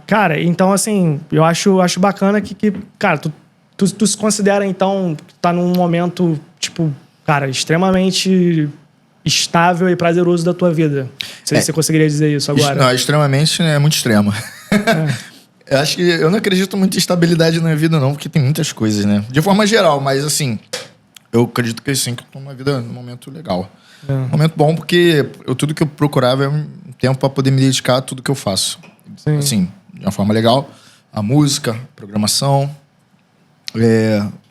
Cara, então, assim, eu acho bacana que cara, tu se considera, então, que tá num momento, tipo, cara, extremamente estável e prazeroso da tua vida. Não sei se você conseguiria dizer isso agora. Não, extremamente é muito extremo. Eu acho que eu não acredito muito em estabilidade na vida, não, porque tem muitas coisas, né? De forma geral, mas assim, eu acredito que sim, que eu tô numa vida num momento legal. Um momento bom, porque tudo que eu procurava é um tempo para poder me dedicar a tudo que eu faço. Sim. Assim, de uma forma legal, a música, a programação,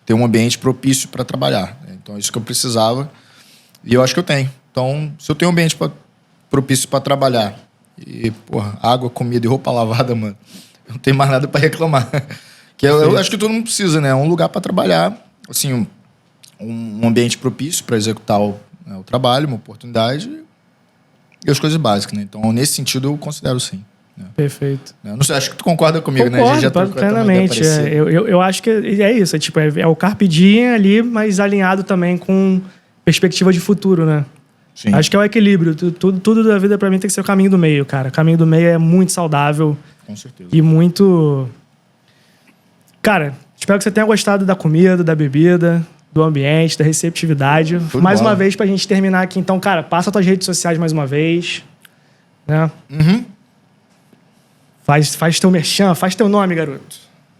ter um ambiente propício para trabalhar. Então, é isso que eu precisava e eu acho que eu tenho. Então, se eu tenho um ambiente propício para trabalhar e, porra, água, comida e roupa lavada, mano, eu não tenho mais nada para reclamar. Que eu acho que todo mundo precisa, né? Um lugar para trabalhar, assim, um ambiente propício para executar o trabalho, uma oportunidade e as coisas básicas, né? Então, nesse sentido, eu considero sim. Né? Perfeito. Eu não sei, acho que tu concorda comigo, Concordo, né? A gente já plenamente. Eu acho que é isso. É o carpe diem ali, mas alinhado também com perspectiva de futuro, né? Sim. Acho que é o equilíbrio. Tudo da vida, pra mim, tem que ser o caminho do meio, cara. O caminho do meio é muito saudável. Com certeza. E muito... Cara, espero que você tenha gostado da comida, da bebida, do ambiente, da receptividade. Mais uma vez, pra gente terminar aqui. Então, cara, passa as tuas redes sociais mais uma vez. Né? Uhum. Faz teu merchan, faz teu nome, garoto.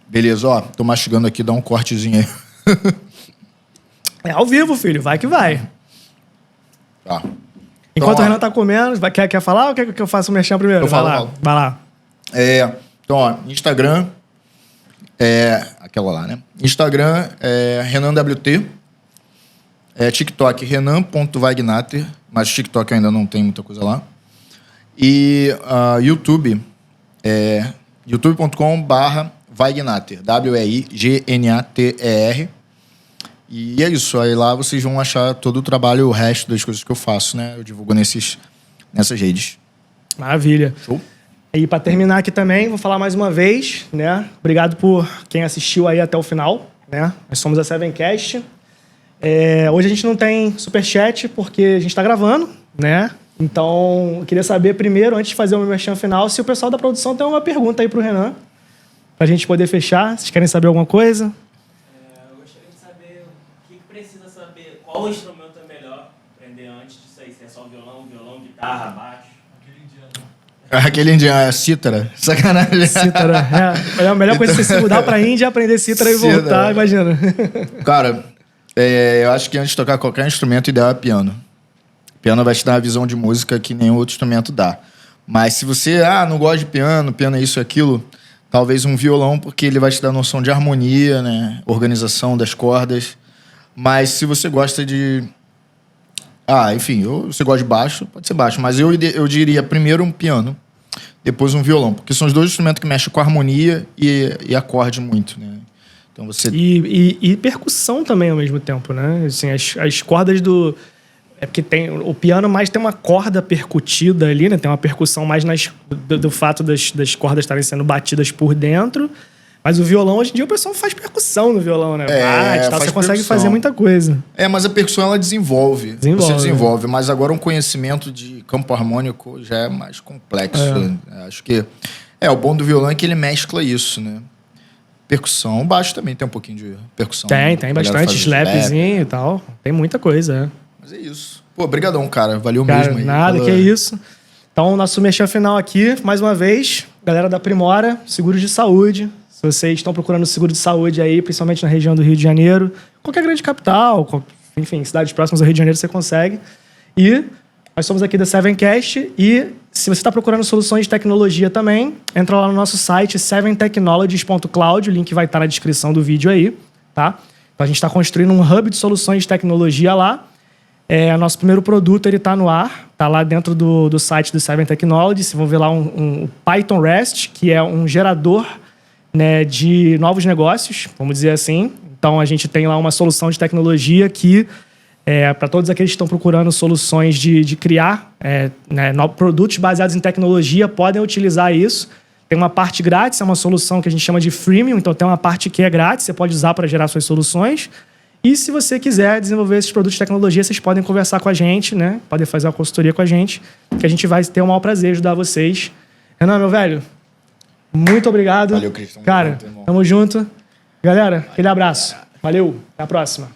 Beleza, ó. Tô mastigando aqui, dá um cortezinho aí. É ao vivo, filho. Vai que vai. Tá. Enquanto então, o Renan tá comendo, quer falar ou quer que eu faça o merchan primeiro? Eu falo. Vai lá. Então, ó, Instagram... aquela lá, né? Instagram é RenanWT. TikTok Renan.Wagnater. Mas TikTok ainda não tem muita coisa lá. E YouTube youtube.com/Wagnater. WEIGNATER. E é isso. Aí lá vocês vão achar todo o trabalho, o resto das coisas que eu faço, né? Eu divulgo nessas redes. Maravilha. Show? E para terminar aqui também, vou falar mais uma vez, né? Obrigado por quem assistiu aí até o final, né? Nós somos a Sevencast. Hoje a gente não tem superchat porque a gente está gravando, né? Então, eu queria saber primeiro, antes de fazer o meu merchan final, se o pessoal da produção tem uma pergunta aí pro Renan, pra gente poder fechar. Vocês querem saber alguma coisa? Eu gostaria de saber o que precisa saber, qual instrumento é melhor aprender antes disso aí, se é só violão, guitarra, baixo. Aquele indiano é cítara. Sacanagem. Cítara. A melhor coisa é você se mudar pra Índia, aprender cítara e voltar, imagina. Cara, eu acho que antes de tocar qualquer instrumento, o ideal é piano. Piano vai te dar uma visão de música que nenhum outro instrumento dá. Mas se você não gosta de piano é isso e aquilo, talvez um violão, porque ele vai te dar noção de harmonia, né? Organização das cordas. Mas se você gosta de... enfim, você gosta de baixo, pode ser baixo. Mas eu diria primeiro um piano, depois um violão. Porque são os dois instrumentos que mexem com harmonia e acorde muito, né? Então você... E percussão também ao mesmo tempo, né? Assim, as cordas do... porque o piano mais tem uma corda percutida ali, né? Tem uma percussão mais do fato das cordas estarem sendo batidas por dentro. Mas o violão, hoje em dia, o pessoal faz percussão no violão, né? Você consegue fazer muita coisa. Mas a percussão, ela desenvolve. Você desenvolve. Mas agora um conhecimento de campo harmônico já é mais complexo. Acho que... o bom do violão é que ele mescla isso, né? percussão. O baixo também tem um pouquinho de percussão. Tem A galera bastante faz slapzinho e tal. Tem muita coisa, Mas é isso. Pô, brigadão, cara. Valeu Cara, mesmo aí. nada, que é isso. Então, nosso merchan final aqui, mais uma vez, galera da Primora, seguros de saúde. Se vocês estão procurando seguro de saúde aí, principalmente na região do Rio de Janeiro, qualquer grande capital, enfim, cidades próximas ao Rio de Janeiro, você consegue. E nós somos aqui da Sevencast e se você está procurando soluções de tecnologia também, entra lá no nosso site seventechnologies.cloud, o link vai estar na descrição do vídeo aí, tá? Então a gente está construindo um hub de soluções de tecnologia lá. Nosso primeiro produto ele está no ar, está lá dentro do site do Seven Technologies. Vocês vão ver lá um Python REST, que é um gerador, né, de novos negócios, vamos dizer assim. Então a gente tem lá uma solução de tecnologia que para todos aqueles que estão procurando soluções de criar produtos baseados em tecnologia, podem utilizar isso. Tem uma parte grátis, é uma solução que a gente chama de freemium, então tem uma parte que é grátis, você pode usar para gerar suas soluções. E se você quiser desenvolver esses produtos de tecnologia, vocês podem conversar com a gente, né? Podem fazer uma consultoria com a gente, que a gente vai ter o maior prazer de ajudar vocês. Renan, meu velho, muito obrigado. Valeu, Cristian. Cara, tamo junto. Galera, aquele abraço. Valeu, até a próxima.